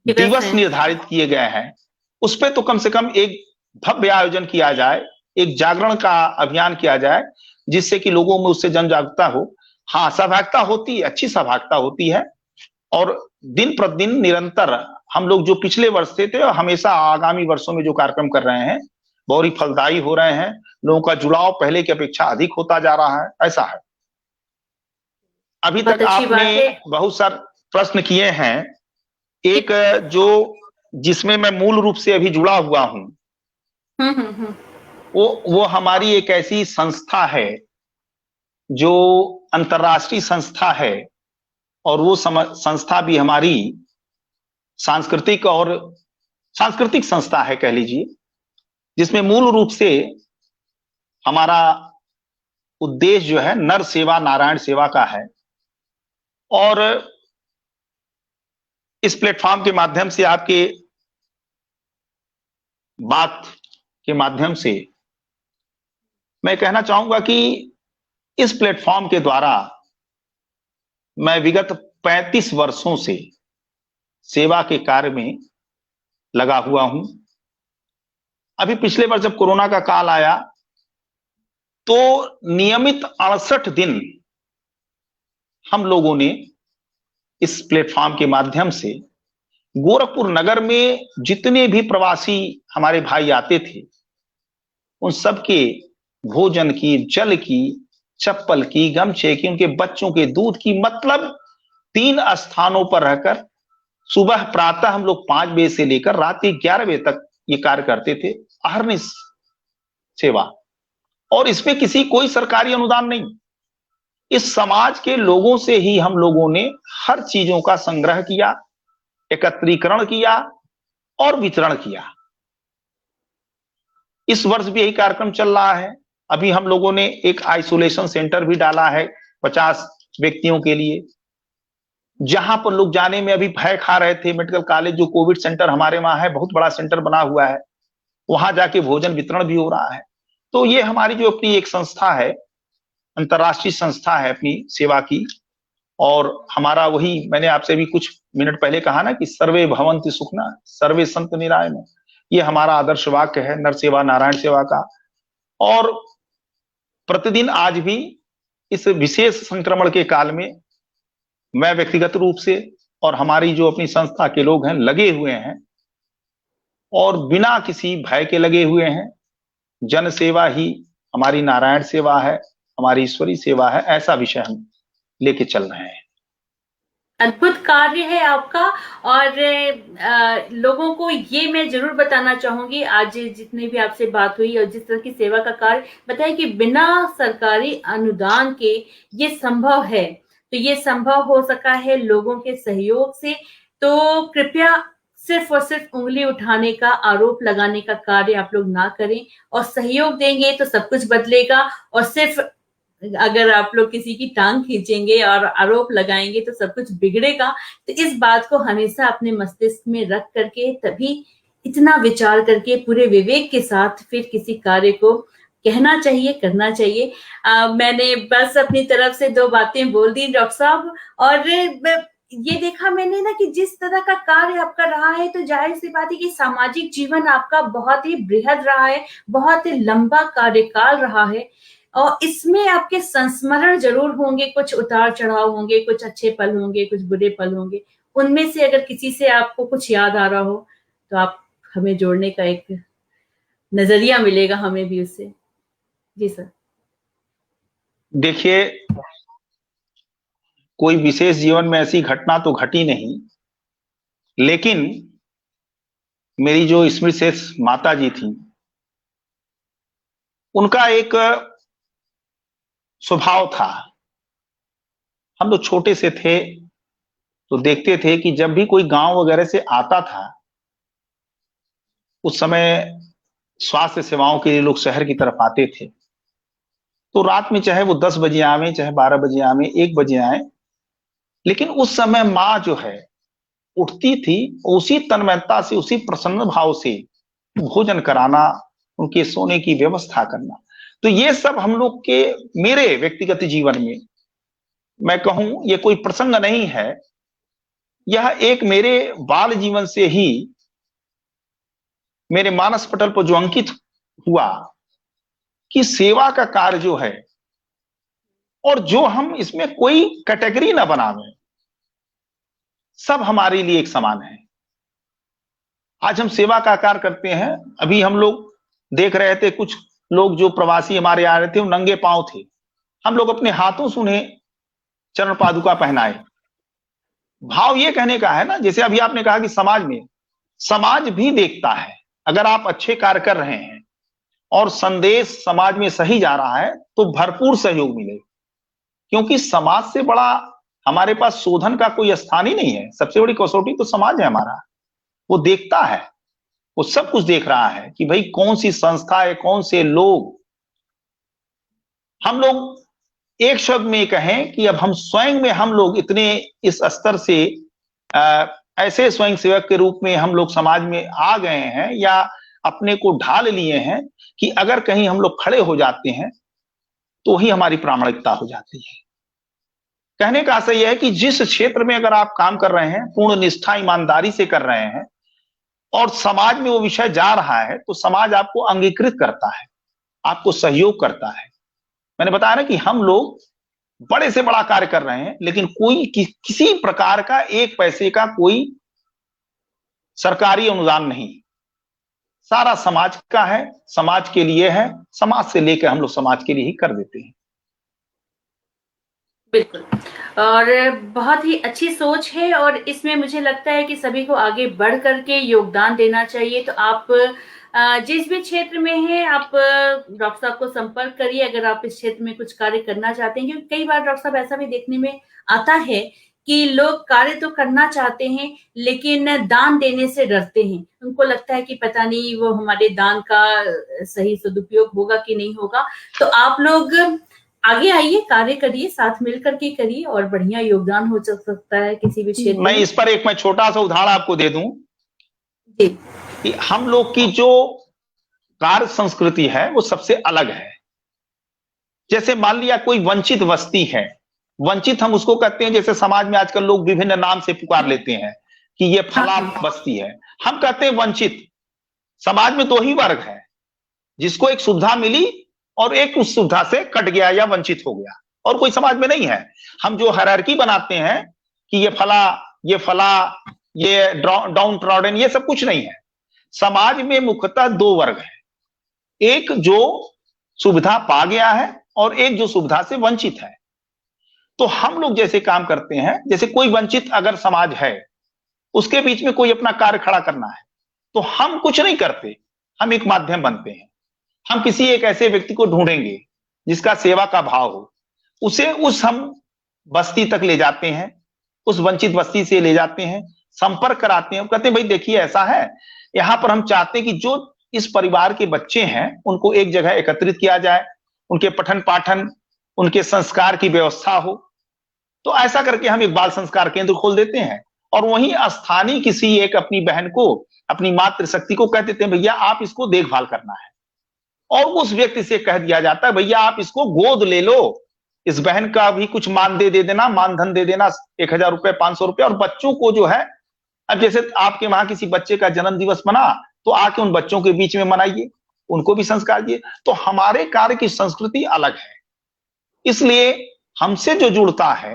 दिवस दिवस है। निर्धारित किए गए हैं उस पर तो कम से कम एक भव्य आयोजन किया जाए, एक जागरण का अभियान किया जाए जिससे कि लोगों में उससे जन जागरूकता हो। हाँ, सहभागिता होती है, अच्छी सहभागिता होती है और दिन प्रतिदिन निरंतर हम लोग जो पिछले वर्ष से थे और हमेशा आगामी वर्षों में जो कार्यक्रम कर रहे हैं बहुत ही फलदायी हो रहे हैं। लोगों का जुड़ाव पहले की अपेक्षा अधिक होता जा रहा है, ऐसा है। अभी बहुत तक अच्छी आपने बात है। बहुत सारे प्रश्न किए हैं। एक ठीक। जो जिसमें मैं मूल रूप से अभी जुड़ा हुआ हूं, हम्म। वो हमारी एक ऐसी संस्था है जो अंतर्राष्ट्रीय संस्था है और वो संस्था भी हमारी सांस्कृतिक संस्था है कह लीजिए, जिसमें मूल रूप से हमारा उद्देश्य जो है नर सेवा नारायण सेवा का है। और इस प्लेटफॉर्म के माध्यम से आपके बात के माध्यम से मैं कहना चाहूंगा कि इस प्लेटफॉर्म के द्वारा मैं विगत 35 वर्षों से सेवा के कार्य में लगा हुआ हूं। अभी पिछले वर्ष जब कोरोना का काल आया तो नियमित 68 दिन हम लोगों ने इस प्लेटफॉर्म के माध्यम से गोरखपुर नगर में जितने भी प्रवासी हमारे भाई आते थे उन सबके भोजन की, जल की, चप्पल की, गमछे की, उनके बच्चों के दूध की, मतलब 3 स्थानों पर रहकर सुबह प्रातः हम लोग 5 बजे से लेकर रात के 11 बजे तक ये कार्य करते थे, अहर्निश सेवा। और इसमें कोई सरकारी अनुदान नहीं, इस समाज के लोगों से ही हम लोगों ने हर चीजों का संग्रह किया, एकत्रीकरण किया और वितरण किया। इस वर्ष भी यही कार्यक्रम चल रहा है। अभी हम लोगों ने एक आइसोलेशन सेंटर भी डाला है 50 व्यक्तियों के लिए, जहां पर लोग जाने में अभी भय खा रहे थे। मेडिकल कॉलेज जो कोविड सेंटर हमारे वहां है, बहुत बड़ा सेंटर बना हुआ है, वहां जाके भोजन वितरण भी हो रहा है। तो ये हमारी जो अपनी एक संस्था है, अंतर्राष्ट्रीय संस्था है अपनी सेवा की। और हमारा वही मैंने आपसे भी कुछ मिनट पहले कहा ना कि सर्वे भवन्ति सुखना सर्वे संत निरामया, ये हमारा आदर्श वाक्य है नर सेवा नारायण सेवा का। और प्रतिदिन आज भी इस विशेष संक्रमण के काल में मैं व्यक्तिगत रूप से और हमारी जो अपनी संस्था के लोग हैं लगे हुए हैं और बिना किसी भय के लगे हुए हैं। जन सेवा ही हमारी नारायण सेवा है, हमारी ईश्वरी सेवा है, ऐसा विषय हम लेके चल रहे हैं। अद्भुत कार्य है आपका। और लोगों को ये मैं जरूर बताना चाहूंगी, आज जितने भी आपसे बात हुई और जिस तरह की सेवा का कार्य बताया कि बिना सरकारी अनुदान के ये संभव है, तो ये संभव हो सका है लोगों के सहयोग से। तो कृपया सिर्फ और सिर्फ उंगली उठाने का, आरोप लगाने का कार्य आप लोग ना करें और सहयोग देंगे तो सब कुछ बदलेगा। और सिर्फ अगर आप लोग किसी की टांग खींचेंगे और आरोप लगाएंगे तो सब कुछ बिगड़ेगा। तो इस बात को हमेशा अपने मस्तिष्क में रख करके, तभी इतना विचार करके पूरे विवेक के साथ फिर किसी कार्य को कहना चाहिए, करना चाहिए। मैंने बस अपनी तरफ से 2 बातें बोल दी डॉक्टर साहब। और ये देखा मैंने ना कि जिस तरह का कार्य आपका रहा है, तो जाहिर सी बात है कि सामाजिक जीवन आपका बहुत ही बृहद रहा है, बहुत ही लंबा कार्यकाल रहा है और इसमें आपके संस्मरण जरूर होंगे, कुछ उतार चढ़ाव होंगे, कुछ अच्छे पल होंगे, कुछ बुरे पल होंगे। उनमें से अगर किसी से आपको कुछ याद आ रहा हो तो आप हमें जोड़ने का एक नजरिया मिलेगा हमें भी उससे। जी सर। देखिए, कोई विशेष जीवन में ऐसी घटना तो घटी नहीं, लेकिन मेरी जो स्मृति शेष माता जी थी, उनका एक स्वभाव था। हम लोग छोटे से थे तो देखते थे कि जब भी कोई गांव वगैरह से आता था, उस समय स्वास्थ्य सेवाओं के लिए लोग शहर की तरफ आते थे, तो रात में चाहे वो 10 बजे आवे, चाहे 12 बजे आवे, 1 बजे आए, लेकिन उस समय माँ जो है उठती थी, उसी तन्मयता से, उसी प्रसन्न भाव से भोजन कराना, उनके सोने की व्यवस्था करना। तो ये सब हम लोग के, मेरे व्यक्तिगत जीवन में मैं कहूं, ये कोई प्रसंग नहीं है, यह एक मेरे बाल जीवन से ही मेरे मानस पटल पर जो अंकित हुआ कि सेवा का कार्य जो है, और जो हम इसमें कोई कैटेगरी ना बनावे, सब हमारे लिए एक समान है। आज हम सेवा का कार्य करते हैं। अभी हम लोग देख रहे थे, कुछ लोग जो प्रवासी हमारे आ रहे थे, वो नंगे पांव थे। हम लोग अपने हाथों से उन्हें चरण पादुका पहनाए। भाव ये कहने का है ना, जैसे अभी आपने कहा कि समाज में, समाज भी देखता है। अगर आप अच्छे कार्य कर रहे हैं और संदेश समाज में सही जा रहा है, तो भरपूर सहयोग मिलेगा, क्योंकि समाज से बड़ा हमारे पास शोधन का कोई स्थान ही नहीं है। सबसे बड़ी कसौटी तो समाज है हमारा। वो देखता है, वो सब कुछ देख रहा है कि भाई कौन सी संस्था है, कौन से लोग। हम लोग एक शब्द में कहें कि अब हम स्वयं में, हम लोग इतने इस स्तर से ऐसे स्वयं सेवक के रूप में हम लोग समाज में आ गए हैं, या अपने को ढाल लिए हैं कि अगर कहीं हम लोग खड़े हो जाते हैं तो ही हमारी प्रामाणिकता हो जाती है। कहने का आशय यह है कि जिस क्षेत्र में अगर आप काम कर रहे हैं, पूर्ण निष्ठा ईमानदारी से कर रहे हैं, और समाज में वो विषय जा रहा है, तो समाज आपको अंगीकृत करता है, आपको सहयोग करता है। मैंने बताया ना कि हम लोग बड़े से बड़ा कार्य कर रहे हैं, लेकिन कोई किसी प्रकार का एक पैसे का कोई सरकारी अनुदान नहीं, सारा समाज का है, समाज के लिए है, समाज से लेकर हम लोग समाज के लिए ही कर देते हैं। बिल्कुल, और बहुत ही अच्छी सोच है, और इसमें मुझे लगता है कि सभी को आगे बढ़ करके योगदान देना चाहिए। तो आप जिस भी क्षेत्र में हैं, आप डॉक्टर साहब को संपर्क करिए अगर आप इस क्षेत्र में कुछ कार्य करना चाहते हैं, क्योंकि कई बार डॉक्टर साहब ऐसा भी देखने में आता है कि लोग कार्य तो करना चाहते हैं, लेकिन दान देने से डरते हैं। उनको लगता है कि पता नहीं वो हमारे दान का सही सदुपयोग होगा कि नहीं होगा। तो आप लोग आगे आइए, कार्य करिए, साथ मिलकर के करिए, और बढ़िया योगदान हो सकता है किसी भी क्षेत्र मैं में। इस पर मैं छोटा सा उदाहरण आपको दे दूं जी। कि हम लोग की जो कार्य संस्कृति है वो सबसे अलग है। जैसे मान लिया कोई वंचित बस्ती है, वंचित हम उसको कहते हैं, जैसे समाज में आजकल लोग विभिन्न नाम से पुकार लेते हैं कि ये फला बस्ती है, हम कहते हैं वंचित। समाज में दो ही वर्ग है, जिसको एक सुविधा मिली और एक उस सुविधा से कट गया या वंचित हो गया, और कोई समाज में नहीं है। हम जो हायरार्की बनाते हैं कि ये फला, ये फला, ये डाउन ट्रॉडन, ये सब कुछ नहीं है। समाज में मुख्यतः दो वर्ग है, एक जो सुविधा पा गया है और एक जो सुविधा से वंचित है। तो हम लोग जैसे काम करते हैं, जैसे कोई वंचित अगर समाज है, उसके बीच में कोई अपना कार्य खड़ा करना है, तो हम कुछ नहीं करते, हम एक माध्यम बनते हैं। हम किसी एक ऐसे व्यक्ति को ढूंढेंगे जिसका सेवा का भाव हो, उसे उस हम बस्ती तक ले जाते हैं, उस वंचित बस्ती से ले जाते हैं, संपर्क कराते हैं, कहते हैं भाई देखिए ऐसा है, यहां पर हम चाहते हैं कि जो इस परिवार के बच्चे हैं उनको एक जगह एकत्रित किया जाए, उनके पठन पाठन, उनके संस्कार की व्यवस्था हो। तो ऐसा करके हम एक बाल संस्कार केंद्र खोल देते हैं, और वहीं स्थानीय किसी एक अपनी बहन को, अपनी मातृशक्ति को कह देते हैं भैया आप इसको देखभाल करना है, और उस व्यक्ति से कह दिया जाता है भैया आप इसको गोद ले लो, इस बहन का भी कुछ मानदेय दे देना, मानधन दे देना, 1,000 रुपए, 500 रुपए। और बच्चों को जो है, अब जैसे आपके वहां किसी बच्चे का जन्म दिवस मना, तो आके उन बच्चों के बीच में मनाइए, उनको भी संस्कार दिए। तो हमारे कार्य की संस्कृति अलग है, इसलिए हमसे जो जुड़ता है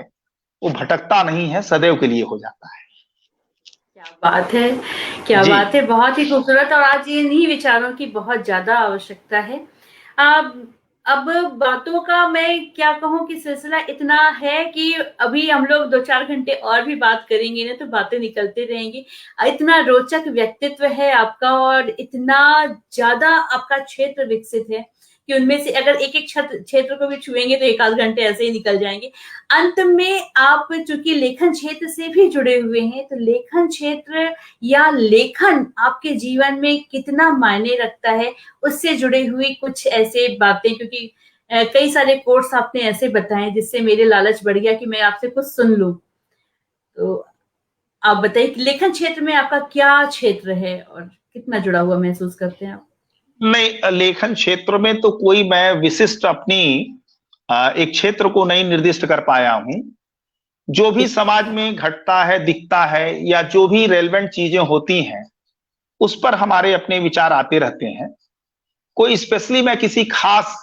वो भटकता नहीं है, सदैव के लिए हो जाता है। क्या बात है, क्या जी बात है, बहुत ही खूबसूरत। और आज इन्हीं विचारों की बहुत ज्यादा आवश्यकता है। अब बातों का मैं क्या कहूँ कि सिलसिला इतना है कि अभी हम लोग 2-4 घंटे और भी बात करेंगे ना, तो बातें निकलते रहेंगी। इतना रोचक व्यक्तित्व है आपका और इतना ज्यादा आपका क्षेत्र विकसित है कि उनमें से अगर एक एक क्षेत्र को भी छुएंगे तो 1 आध घंटे ऐसे ही निकल जाएंगे। अंत में आप चूंकि लेखन क्षेत्र से भी जुड़े हुए हैं, तो लेखन क्षेत्र या लेखन आपके जीवन में कितना मायने रखता है, उससे जुड़ी हुई कुछ ऐसे बातें, क्योंकि कई सारे कोर्स आपने ऐसे बताए जिससे मेरे लालच बढ़ गया कि मैं आपसे कुछ सुन लूं। तो आप बताइए कि लेखन क्षेत्र में आपका क्या क्षेत्र है और कितना जुड़ा हुआ महसूस करते हैं आप? नहीं, लेखन क्षेत्र में तो कोई मैं विशिष्ट अपनी एक क्षेत्र को नहीं निर्दिष्ट कर पाया हूं। जो भी समाज में घटता है, दिखता है, या जो भी रेलेवेंट चीजें होती हैं, उस पर हमारे अपने विचार आते रहते हैं। कोई स्पेशली मैं किसी खास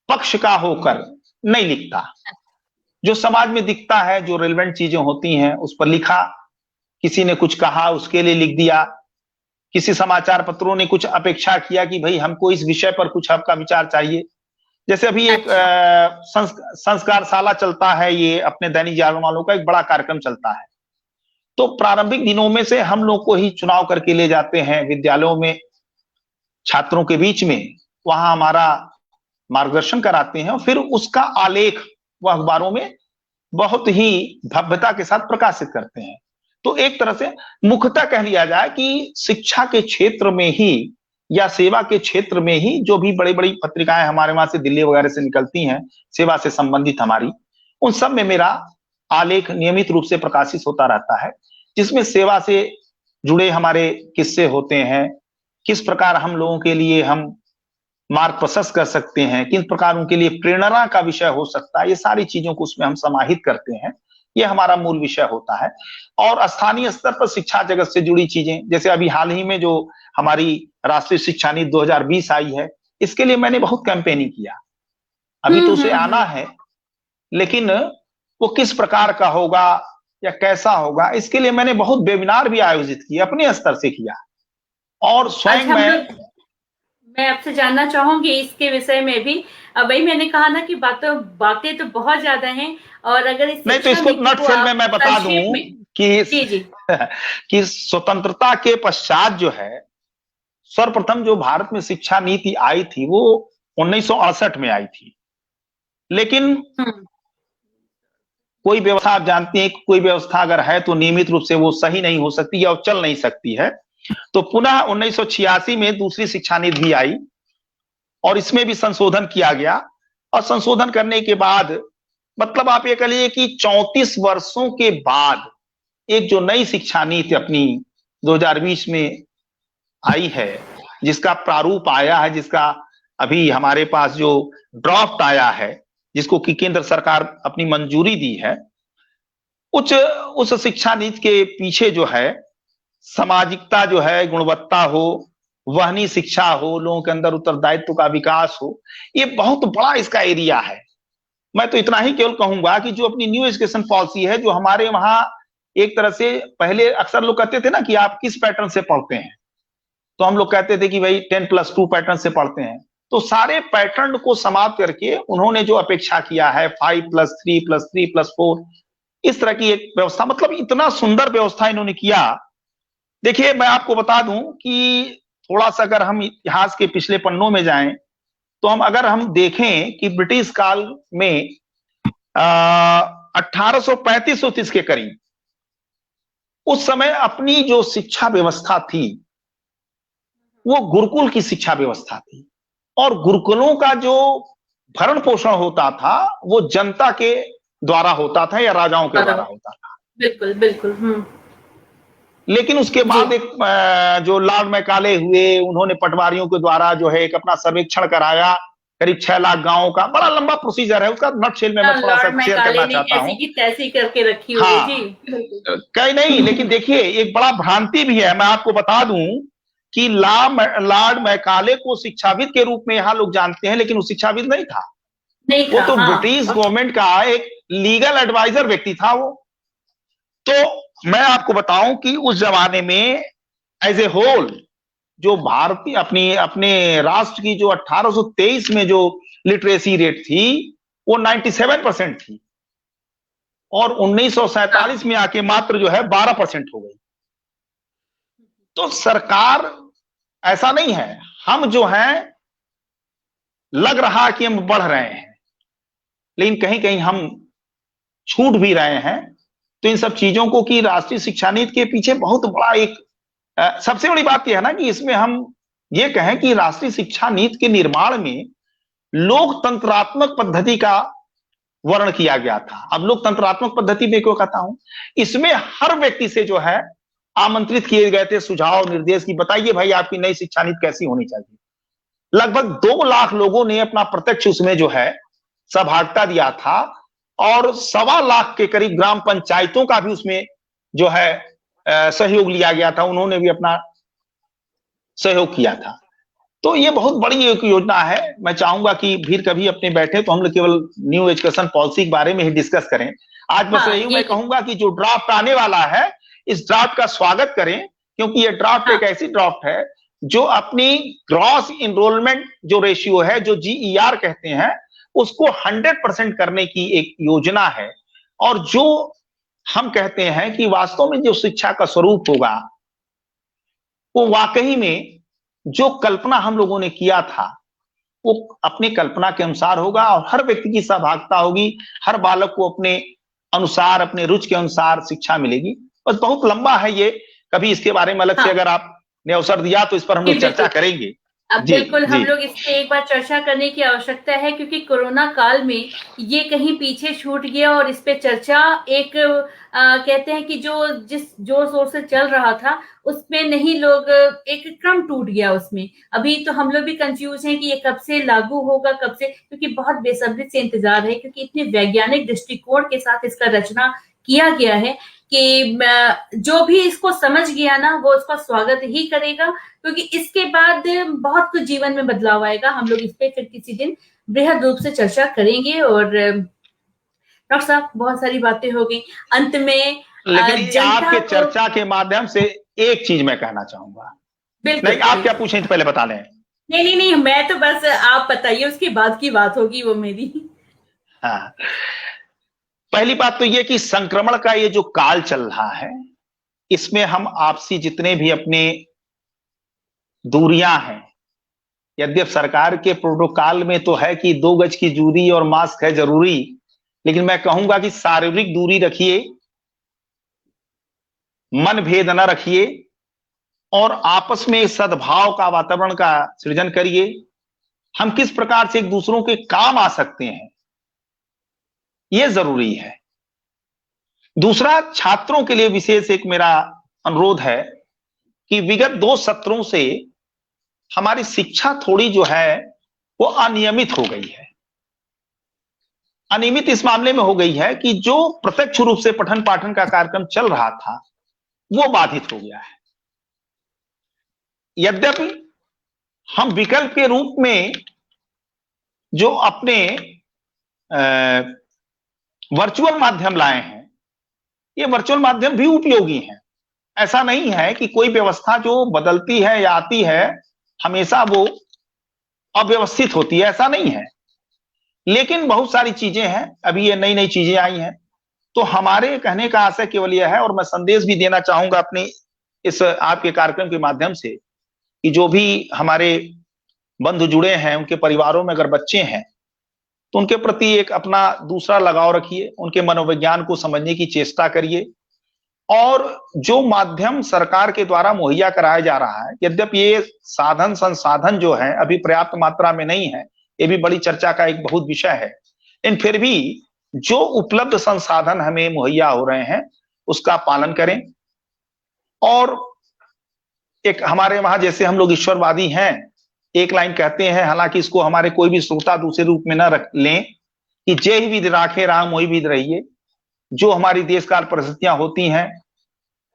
पक्ष का होकर नहीं लिखता। जो समाज में दिखता है, जो रेलेवेंट चीजें होती हैं, उस पर लिखा। किसी ने कुछ कहा, उसके लिए लिख दिया। किसी समाचार पत्रों ने कुछ अपेक्षा किया कि भाई हमको इस विषय पर कुछ आपका विचार चाहिए। जैसे अभी एक अच्छा। संस्कारशाला चलता है, ये अपने दैनिक जागरण वालों का एक बड़ा कार्यक्रम चलता है। तो प्रारंभिक दिनों में से हम लोग को ही चुनाव करके ले जाते हैं विद्यालयों में, छात्रों के बीच में, वहां हमारा मार्गदर्शन कराते हैं और फिर उसका आलेख वह अखबारों में बहुत ही भव्यता के साथ प्रकाशित करते हैं। तो एक तरह से मुख्यतः कह लिया जाए कि शिक्षा के क्षेत्र में ही या सेवा के क्षेत्र में ही जो भी बड़ी बड़ी पत्रिकाएं हमारे वहां से दिल्ली वगैरह से निकलती हैं, सेवा से संबंधित हमारी, उन सब में मेरा आलेख नियमित रूप से प्रकाशित होता रहता है, जिसमें सेवा से जुड़े हमारे किस्से होते हैं, किस प्रकार हम लोगों के लिए हम मार्ग प्रशस्त कर सकते हैं, किन प्रकार उनके लिए प्रेरणा का विषय हो सकता है, ये सारी चीजों को उसमें हम समाहित करते हैं। ये हमारा मूल विषय होता है। और स्थानीय स्तर पर शिक्षा जगत से जुड़ी चीजें, जैसे अभी हाल ही में जो हमारी राष्ट्रीय शिक्षा नीति 2020 आई है, इसके लिए मैंने बहुत कैंपेनिंग किया। अभी तो उसे आना है, लेकिन वो किस प्रकार का होगा या कैसा होगा, इसके लिए मैंने बहुत वेबिनार भी आयोजित किए, अपने स्तर से किया। और स्वयं मैं आपसे जानना चाहूंगी इसके विषय में भी। वही मैंने कहा ना कि बातें तो बहुत ज्यादा हैं, और अगर इस नहीं, तो शिक्षा इसको नीति को नटशेल में आप मैं बता संक्षेप दूं में। कि जी जी। कि स्वतंत्रता के पश्चात जो है, सर्वप्रथम जो भारत में शिक्षा नीति आई थी वो 1968 में आई थी। लेकिन कोई व्यवस्था, आप जानती हैं, कोई व्यवस्था अगर है तो नियमित रूप से वो सही नहीं हो सकती या चल नहीं सकती है। तो पुनः 1986 में दूसरी शिक्षा नीति भी आई और इसमें भी संशोधन किया गया। और संशोधन करने के बाद, मतलब आप ये कह लीजिए कि 34 वर्षों के बाद एक जो नई शिक्षा नीति अपनी 2020 में आई है, जिसका प्रारूप आया है, जिसका अभी हमारे पास जो ड्राफ्ट आया है, जिसको कि केंद्र सरकार अपनी मंजूरी दी है, उस शिक्षा नीति के पीछे जो है सामाजिकता जो है, गुणवत्ता हो, वहनी शिक्षा हो, लोगों के अंदर उत्तरदायित्व का विकास हो, ये बहुत बड़ा इसका एरिया है। मैं तो इतना ही केवल कहूंगा कि जो अपनी न्यू एजुकेशन पॉलिसी है, जो हमारे वहां एक तरह से पहले अक्सर लोग कहते थे ना कि आप किस पैटर्न से पढ़ते हैं, तो हम लोग कहते थे कि भाई 10+2 पैटर्न से पढ़ते हैं। तो सारे पैटर्न को समाप्त करके उन्होंने जो अपेक्षा किया है 5+3+3+4, इस तरह की एक व्यवस्था, मतलब इतना सुंदर व्यवस्था इन्होंने किया। देखिए, मैं आपको बता दूं कि थोड़ा सा अगर हम इतिहास के पिछले पन्नों में जाएं, तो अगर हम देखें कि ब्रिटिश काल में 1835-30 के करीब, उस समय अपनी जो शिक्षा व्यवस्था थी वो गुरुकुल की शिक्षा व्यवस्था थी। और गुरुकुलों का जो भरण पोषण होता था वो जनता के द्वारा होता था या राजाओं के द्वारा होता था। बिल्कुल बिल्कुल। लेकिन उसके बाद एक जो लॉर्ड मैकाले हुए, उन्होंने पटवारियों के द्वारा जो है एक अपना सर्वेक्षण कराया करीब 6 लाख गांवों का बड़ा लंबा प्रोसीजर है, उसका नटशेल में मैं थोड़ा सा लॉर्ड शेयर मैकाले करना ने चाहता ऐसी हूं। की तैसी करके रखी हुई है हाँ, जी, बिल्कुल। कहीं नहीं, लेकिन देखिए एक बड़ा भ्रांति भी है। मैं आपको बता दूं कि लॉर्ड मैकाले को शिक्षाविद के रूप में यहाँ लोग जानते हैं, लेकिन वो शिक्षाविद नहीं था। नहीं वो था, तो हाँ। ब्रिटिश गवर्नमेंट का एक लीगल एडवाइजर व्यक्ति था वो। तो मैं आपको बताऊं कि उस जमाने में एज ए होल जो भारतीय अपनी अपने राष्ट्र की जो 1823 में जो लिटरेसी रेट थी वो 97% थी, और 1947 हाँ, में आके मात्र जो है 12% हो गई। तो सरकार, ऐसा नहीं है, हम जो है लग रहा कि हम बढ़ रहे हैं, लेकिन कहीं कहीं हम छूट भी रहे हैं। तो इन सब चीजों को कि राष्ट्रीय शिक्षा नीति के पीछे बहुत बड़ा एक सबसे बड़ी बात यह है ना कि इसमें हम ये कहें कि राष्ट्रीय शिक्षा नीति के निर्माण में लोकतंत्रात्मक पद्धति का वर्ण किया गया था। अब लोकतंत्रात्मक पद्धति में क्यों कहता हूं, इसमें हर व्यक्ति से जो है आमंत्रित किए गए थे सुझाव निर्देश की बताइए भाई आपकी नई शिक्षा नीति कैसी होनी चाहिए। लगभग 2 लाख लोगों ने अपना प्रत्यक्ष उसमें जो है सहभागिता दिया था, और 1.25 लाख के करीब ग्राम पंचायतों का भी उसमें जो है सहयोग लिया गया था, उन्होंने भी अपना सहयोग किया था। तो ये बहुत बड़ी एक योजना है। मैं चाहूंगा कि फिर कभी अपने बैठे तो हम लोग केवल न्यू एजुकेशन पॉलिसी के बारे में ही डिस्कस करें। आज बस हाँ, यही ये मैं कहूंगा कि जो ड्राफ्ट आने वाला है इस ड्राफ्ट का स्वागत करें, क्योंकि ये ड्राफ्ट हाँ, एक ऐसी ड्राफ्ट है जो अपनी ग्रॉस इनरोलमेंट जो रेशियो है, जो जीईआर कहते हैं, उसको 100% करने की एक योजना है। और जो हम कहते हैं कि वास्तव में जो शिक्षा का स्वरूप होगा वो वाकई में जो कल्पना हम लोगों ने किया था वो अपनी कल्पना के अनुसार होगा, और हर व्यक्ति की सहभागिता होगी, हर बालक को अपने अनुसार अपने रुचि के अनुसार शिक्षा मिलेगी। बस बहुत लंबा है ये, कभी इसके बारे में अलग से हाँ। अगर आपने अवसर दिया तो इस पर हम जी, लोग चर्चा बिल्कुल। करेंगे। अब जी बिल्कुल हम जी लोग इस पे एक बार चर्चा करने की आवश्यकता है, क्योंकि कोरोना काल में ये कहीं पीछे छूट गया और इस पे चर्चा एक कहते हैं कि जो जिस जोर शोर से चल रहा था उसमें नहीं, लोग एक क्रम टूट गया उसमें। अभी तो हम लोग भी कंफ्यूज हैं कि ये कब से लागू होगा, कब से, क्योंकि बहुत बेसब्री से इंतजार है, क्योंकि इतने वैज्ञानिक दृष्टिकोण के साथ इसका रचना किया गया है कि जो भी इसको समझ गया ना वो इसका स्वागत ही करेगा, क्योंकि इसके बाद बहुत कुछ जीवन में बदलाव आएगा। हम लोग इस पे फिर किसी दिन बृहद रूप से चर्चा करेंगे। और डॉक्टर साहब, बहुत सारी बातें हो गई। अंत में लेकिन जनता आपके को, चर्चा के माध्यम से एक चीज मैं कहना चाहूंगा। नहीं, बिल्कुल आप क्या बिल्कुल, पूछें तो पहले बता लें। नहीं नहीं नहीं, मैं तो बस, आप बताइए, उसके बाद की बात होगी वो मेरी। हाँ, पहली बात तो ये कि संक्रमण का ये जो काल चल रहा है इसमें हम आपसी जितने भी अपने दूरियां हैं, यद्यप सरकार के प्रोटोकॉल में तो है कि 2 गज की दूरी और मास्क है जरूरी, लेकिन मैं कहूंगा कि शारीरिक दूरी रखिए, मन भेद न रखिए, और आपस में सद्भाव का वातावरण का सृजन करिए। हम किस प्रकार से एक दूसरों के काम आ सकते हैं यह जरूरी है। दूसरा, छात्रों के लिए विशेष एक मेरा अनुरोध है कि विगत 2 सत्रों से हमारी शिक्षा थोड़ी जो है वो अनियमित हो गई है। अनियमित इस मामले में हो गई है कि जो प्रत्यक्ष रूप से पठन पाठन का कार्यक्रम चल रहा था वो बाधित हो गया है। यद्यपि हम विकल्प के रूप में जो अपने वर्चुअल माध्यम लाए हैं, ये वर्चुअल माध्यम भी उपयोगी हैं। ऐसा नहीं है कि कोई व्यवस्था जो बदलती है या आती है हमेशा वो अव्यवस्थित होती है, ऐसा नहीं है। लेकिन बहुत सारी चीजें हैं, अभी ये नई नई चीजें आई हैं। तो हमारे कहने का आशय केवल यह है, और मैं संदेश भी देना चाहूंगा अपने इस आपके कार्यक्रम के माध्यम से, कि जो भी हमारे बंधु जुड़े हैं उनके परिवारों में अगर बच्चे हैं तो उनके प्रति एक अपना दूसरा लगाव रखिए, उनके मनोविज्ञान को समझने की चेष्टा करिए। और जो माध्यम सरकार के द्वारा मुहैया कराया जा रहा है, यद्यपि ये साधन संसाधन जो है अभी पर्याप्त मात्रा में नहीं है, ये भी बड़ी चर्चा का एक बहुत विषय है, लेकिन फिर भी जो उपलब्ध संसाधन हमें मुहैया हो रहे हैं उसका पालन करें। और एक हमारे वहां जैसे हम लोग ईश्वरवादी हैं, एक लाइन कहते हैं, हालांकि इसको हमारे कोई भी श्रोता दूसरे रूप में न रख लें, कि जय विधि राखे राम वही विधि रहिए। जो हमारी देश काल परिस्थितियां होती हैं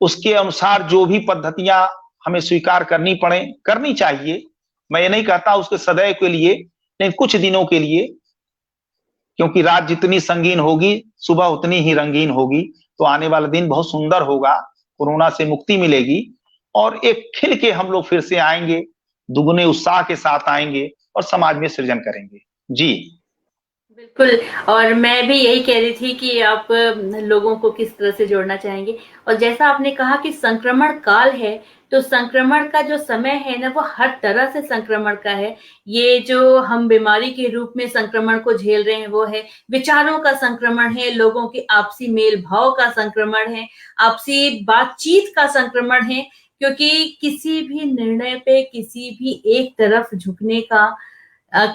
उसके अनुसार जो भी पद्धतियां हमें स्वीकार करनी पड़े, करनी चाहिए। मैं ये नहीं कहता उसके सदैव के लिए, लेकिन कुछ दिनों के लिए, क्योंकि रात जितनी संगीन होगी सुबह उतनी ही रंगीन होगी। तो आने वाला दिन बहुत सुंदर होगा, कोरोना से मुक्ति मिलेगी और एक खिल के हम लोग फिर से आएंगे, दुगने उत्साह के साथ आएंगे और समाज में सृजन करेंगे। जी बिल्कुल। और मैं भी यही कह रही थी कि आप लोगों को किस तरह से जोड़ना चाहेंगे। और जैसा आपने कहा कि संक्रमण काल है, तो संक्रमण का जो समय है ना, वो हर तरह से संक्रमण का है। ये जो हम बीमारी के रूप में संक्रमण को झेल रहे हैं वो है, विचारों का संक्रमण है, लोगों के आपसी मेल भाव का संक्रमण है, आपसी बातचीत का संक्रमण है। क्योंकि किसी भी निर्णय पे किसी भी एक तरफ झुकने का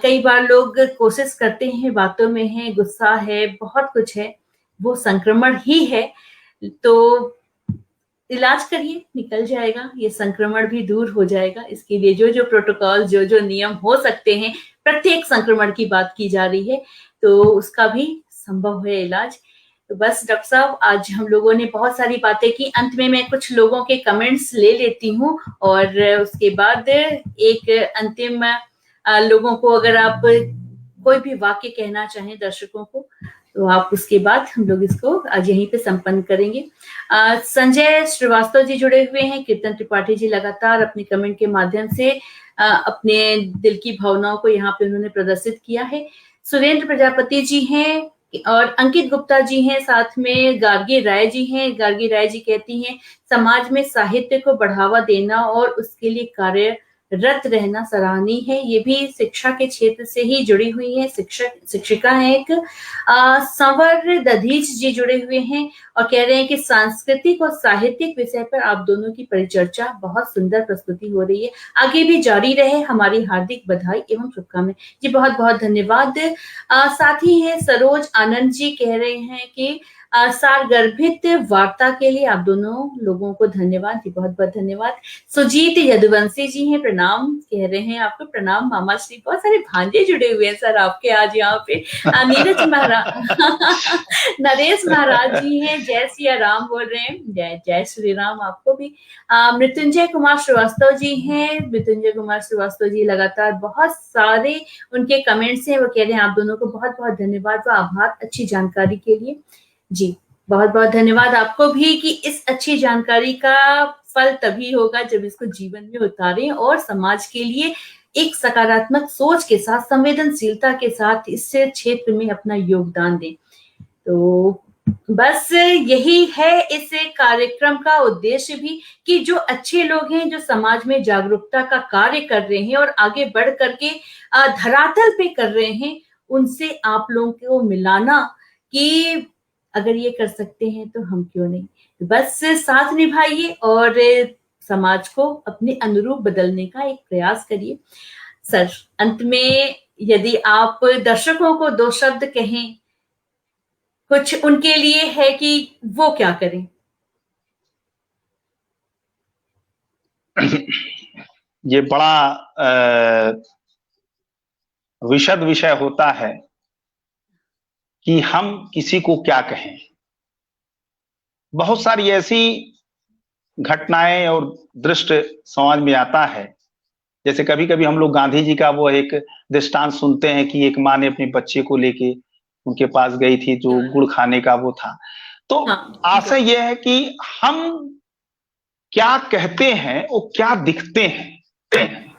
कई बार लोग कोशिश करते हैं, बातों में है, गुस्सा है, बहुत कुछ है, वो संक्रमण ही है। तो इलाज करिए, निकल जाएगा, ये संक्रमण भी दूर हो जाएगा। इसके लिए जो जो प्रोटोकॉल, जो जो नियम हो सकते हैं, प्रत्येक संक्रमण की बात की जा रही है, तो उसका भी संभव है इलाज। तो बस डॉक्टर साहब, आज हम लोगों ने बहुत सारी बातें की। अंत में मैं कुछ लोगों के कमेंट्स ले लेती हूँ और उसके बाद एक अंतिम लोगों को अगर आप कोई भी वाक्य कहना चाहें दर्शकों को, तो आप उसके बाद हम लोग इसको आज यहीं पे संपन्न करेंगे। संजय श्रीवास्तव जी जुड़े हुए हैं। कीर्तन त्रिपाठी जी लगातार अपने कमेंट के माध्यम से अपने दिल की भावनाओं को यहाँ पे उन्होंने प्रदर्शित किया है। सुरेंद्र प्रजापति जी हैं और अंकित गुप्ता जी हैं, साथ में गार्गी राय जी हैं। गार्गी राय जी कहती हैं, समाज में साहित्य को बढ़ावा देना और उसके लिए कार्यरत रहना सराहनीय है। ये भी शिक्षा के क्षेत्र से ही जुड़ी हुई है, शिक्षिका है एक। संवर दधीच जी जुड़े हुए हैं और कह रहे हैं कि सांस्कृतिक और साहित्यिक विषय पर आप दोनों की परिचर्चा बहुत सुंदर प्रस्तुति हो रही है, आगे भी जारी रहे, हमारी हार्दिक बधाई एवं शुभकामनाएं। जी बहुत बहुत धन्यवाद। साथ ही है सरोज आनंद जी, कह रहे हैं कि सारगर्भित वार्ता के लिए आप दोनों लोगों को धन्यवाद जी, बहुत बहुत धन्यवाद। सुजीत यदुवंशी जी हैं, प्रणाम कह रहे हैं आपको। प्रणाम मामा श्री। बहुत सारे भांजे जुड़े हुए हैं सर आपके आज यहाँ पे। नीरज महाराज नरेश महाराज जी हैं, जय सिया राम बोल रहे हैं। जय जय श्री राम आपको भी। मृत्युंजय कुमार श्रीवास्तव जी हैं। मृत्युंजय कुमार श्रीवास्तव जी लगातार बहुत सारे उनके कमेंट्स हैं, वो कह रहे हैं आप दोनों को बहुत बहुत धन्यवाद व आभार अच्छी जानकारी के लिए। जी बहुत बहुत धन्यवाद आपको भी कि इस अच्छी जानकारी का फल तभी होगा जब इसको जीवन में उतारें और समाज के लिए एक सकारात्मक सोच के साथ, संवेदनशीलता के साथ इस क्षेत्र में अपना योगदान दें। तो बस यही है इस कार्यक्रम का उद्देश्य भी, कि जो अच्छे लोग हैं, जो समाज में जागरूकता का कार्य कर रहे हैं और आगे बढ़ करके धरातल पे कर रहे हैं, उनसे आप लोगों को मिलाना कि अगर ये कर सकते हैं तो हम क्यों नहीं। तो बस साथ निभाइए और समाज को अपने अनुरूप बदलने का एक प्रयास करिए। सर, अंत में यदि आप दर्शकों को दो शब्द कहें, कुछ उनके लिए है कि वो क्या करें? ये बड़ा विशद विषय होता है कि हम किसी को क्या कहें। बहुत सारी ऐसी घटनाएं और दृश्य समाज में आता है, जैसे कभी कभी हम लोग गांधी जी का वो एक दृष्टांत सुनते हैं कि एक माँ ने अपने बच्चे को लेके उनके पास गई थी, जो गुड़ खाने का वो था। तो आशा यह है कि हम क्या कहते हैं और क्या दिखते हैं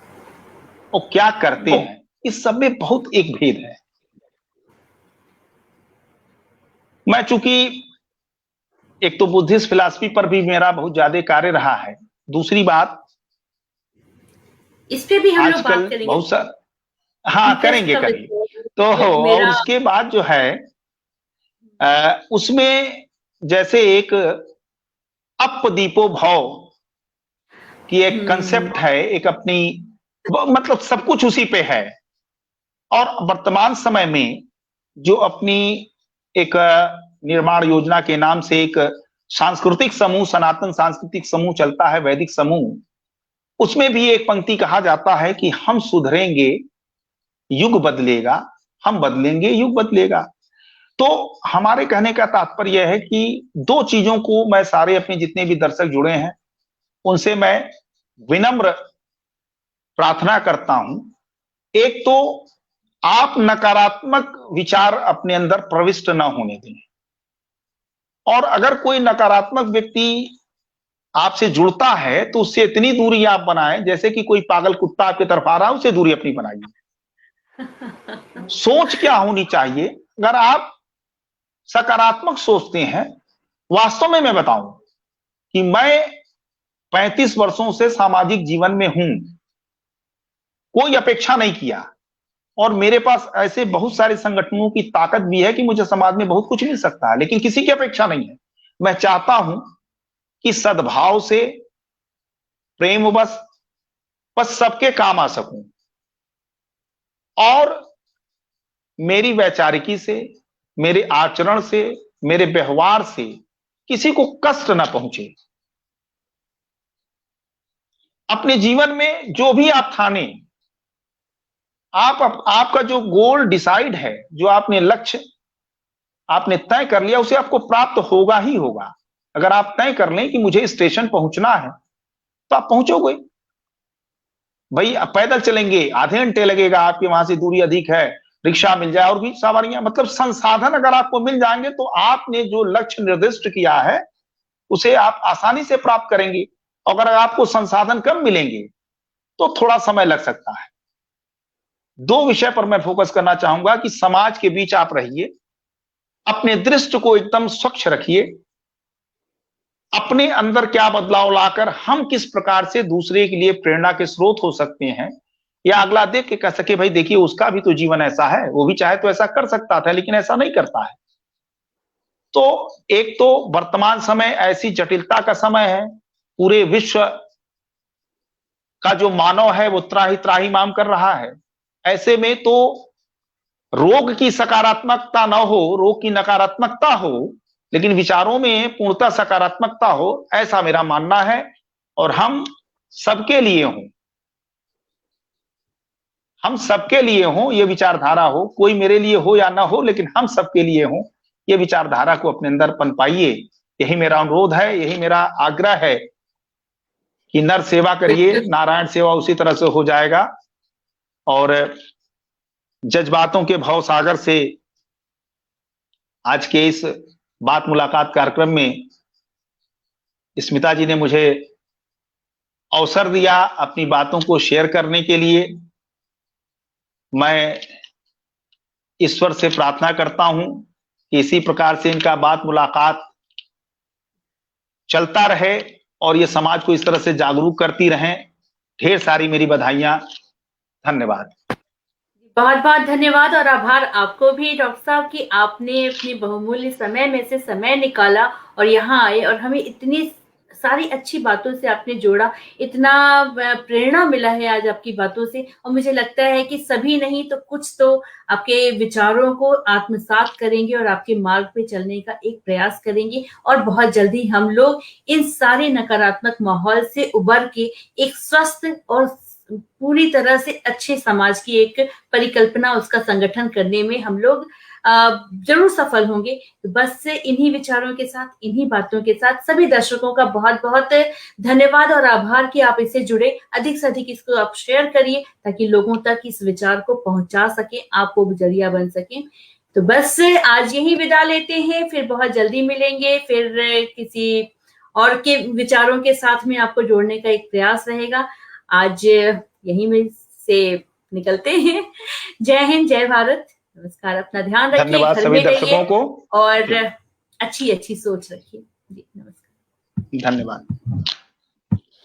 और क्या करते हैं, इस सब में बहुत एक भेद है। मैं चूंकि एक तो बुद्धिस्ट फिलॉसफी पर भी मेरा बहुत ज्यादा कार्य रहा है, दूसरी बात इस पे भी हम लोग बात करेंगे बहुत सा, हाँ करेंगे। तो और उसके बाद जो है उसमें जैसे एक अपदीपो भाव की एक कंसेप्ट है, एक अपनी मतलब सब कुछ उसी पे है। और वर्तमान समय में जो अपनी एक निर्माण योजना के नाम से एक सांस्कृतिक समूह, सनातन सांस्कृतिक समूह चलता है, वैदिक समूह, उसमें भी एक पंक्ति कहा जाता है कि हम सुधरेंगे युग बदलेगा, हम बदलेंगे युग बदलेगा। तो हमारे कहने का तात्पर्य है कि दो चीजों को मैं सारे अपने जितने भी दर्शक जुड़े हैं उनसे मैं विनम्र प्रार्थना करता हूं। एक तो आप नकारात्मक विचार अपने अंदर प्रविष्ट न होने दें, और अगर कोई नकारात्मक व्यक्ति आपसे जुड़ता है तो उससे इतनी दूरी आप बनाएं, जैसे कि कोई पागल कुत्ता आपकी तरफ आ रहा है, उससे दूरी अपनी बनाइए। सोच क्या होनी चाहिए? अगर आप सकारात्मक सोचते हैं, वास्तव में मैं बताऊं कि मैं 35 वर्षों से सामाजिक जीवन में हूं, कोई अपेक्षा नहीं किया, और मेरे पास ऐसे बहुत सारे संगठनों की ताकत भी है कि मुझे समाज में बहुत कुछ मिल सकता है, लेकिन किसी की अपेक्षा नहीं है। मैं चाहता हूं कि सद्भाव से, प्रेम बस सबके काम आ सकूं, और मेरी वैचारिकी से, मेरे आचरण से, मेरे व्यवहार से किसी को कष्ट ना पहुंचे। अपने जीवन में जो भी आप ठाने, आपका जो गोल डिसाइड है, जो आपने लक्ष्य आपने तय कर लिया, उसे आपको प्राप्त होगा ही होगा। अगर आप तय कर लें कि मुझे स्टेशन पहुंचना है तो आप पहुंचोगे। भाई पैदल चलेंगे, आधे घंटे लगेगा, आपके वहां से दूरी अधिक है, रिक्शा मिल जाए और भी सवारियां, मतलब संसाधन अगर आपको मिल जाएंगे तो आपने जो लक्ष्य निर्दिष्ट किया है उसे आप आसानी से प्राप्त करेंगे। अगर आपको संसाधन कम मिलेंगे तो थोड़ा समय लग सकता है। दो विषय पर मैं फोकस करना चाहूंगा कि समाज के बीच आप रहिए, अपने दृष्टि को एकदम स्वच्छ रखिए, अपने अंदर क्या बदलाव लाकर हम किस प्रकार से दूसरे के लिए प्रेरणा के स्रोत हो सकते हैं, या अगला देख के कह सके भाई देखिए उसका भी तो जीवन ऐसा है, वो भी चाहे तो ऐसा कर सकता था लेकिन ऐसा नहीं करता है। तो एक तो वर्तमान समय ऐसी जटिलता का समय है, पूरे विश्व का जो मानव है वो त्राही त्राही माम कर रहा है। ऐसे में तो रोग की सकारात्मकता न हो, रोग की नकारात्मकता हो, लेकिन विचारों में पूर्णतः सकारात्मकता हो, ऐसा मेरा मानना है। और हम सबके लिए हों, हम सबके लिए हों, ये विचारधारा हो, कोई मेरे लिए हो या ना हो, लेकिन हम सबके लिए हों, ये विचारधारा को अपने अंदर पनपाइए। यही मेरा अनुरोध है, यही मेरा आग्रह है कि नर सेवा करिए, नारायण सेवा उसी तरह से हो जाएगा। और जज्बातों के भाव सागर से आज के इस बात मुलाकात कार्यक्रम में स्मिता जी ने मुझे अवसर दिया अपनी बातों को शेयर करने के लिए। मैं ईश्वर से प्रार्थना करता हूं कि इसी प्रकार से इनका बात मुलाकात चलता रहे और ये समाज को इस तरह से जागरूक करती रहें। ढेर सारी मेरी बधाइयां, धन्यवाद। बहुत बहुत धन्यवाद और आभार आपको भी डॉक्टर साहब कि आपने अपने बहुमूल्य समय में से समय निकाला और यहाँ आए और हमें इतनी सारी अच्छी बातों से आपने जोड़ा, इतना प्रेरणा मिला है आज आपकी बातों से। और मुझे लगता है कि सभी नहीं तो कुछ तो आपके विचारों को आत्मसात करेंगे और आपके मार्ग पे चलने का एक प्रयास करेंगे, और बहुत जल्दी हम लोग इन सारे नकारात्मक माहौल से उबर के एक स्वस्थ और पूरी तरह से अच्छे समाज की एक परिकल्पना, उसका संगठन करने में हम लोग जरूर सफल होंगे। तो बस इन्हीं विचारों के साथ, इन्हीं बातों के साथ सभी दर्शकों का बहुत बहुत धन्यवाद और आभार कि आप इससे जुड़े। अधिक से अधिक इसको आप शेयर करिए ताकि लोगों तक इस विचार को पहुंचा सके, आप वो जरिया बन सके। तो बस आज यही विदा लेते हैं, फिर बहुत जल्दी मिलेंगे, फिर किसी और के विचारों के साथ में आपको जोड़ने का एक प्रयास रहेगा। आज यहीं में से निकलते हैं। जय हिंद, जय भारत, नमस्कार। अपना ध्यान रखिए, धन्यवाद सभी दर्शकों को, और अच्छी अच्छी सोच रखिए। जी नमस्कार, धन्यवाद।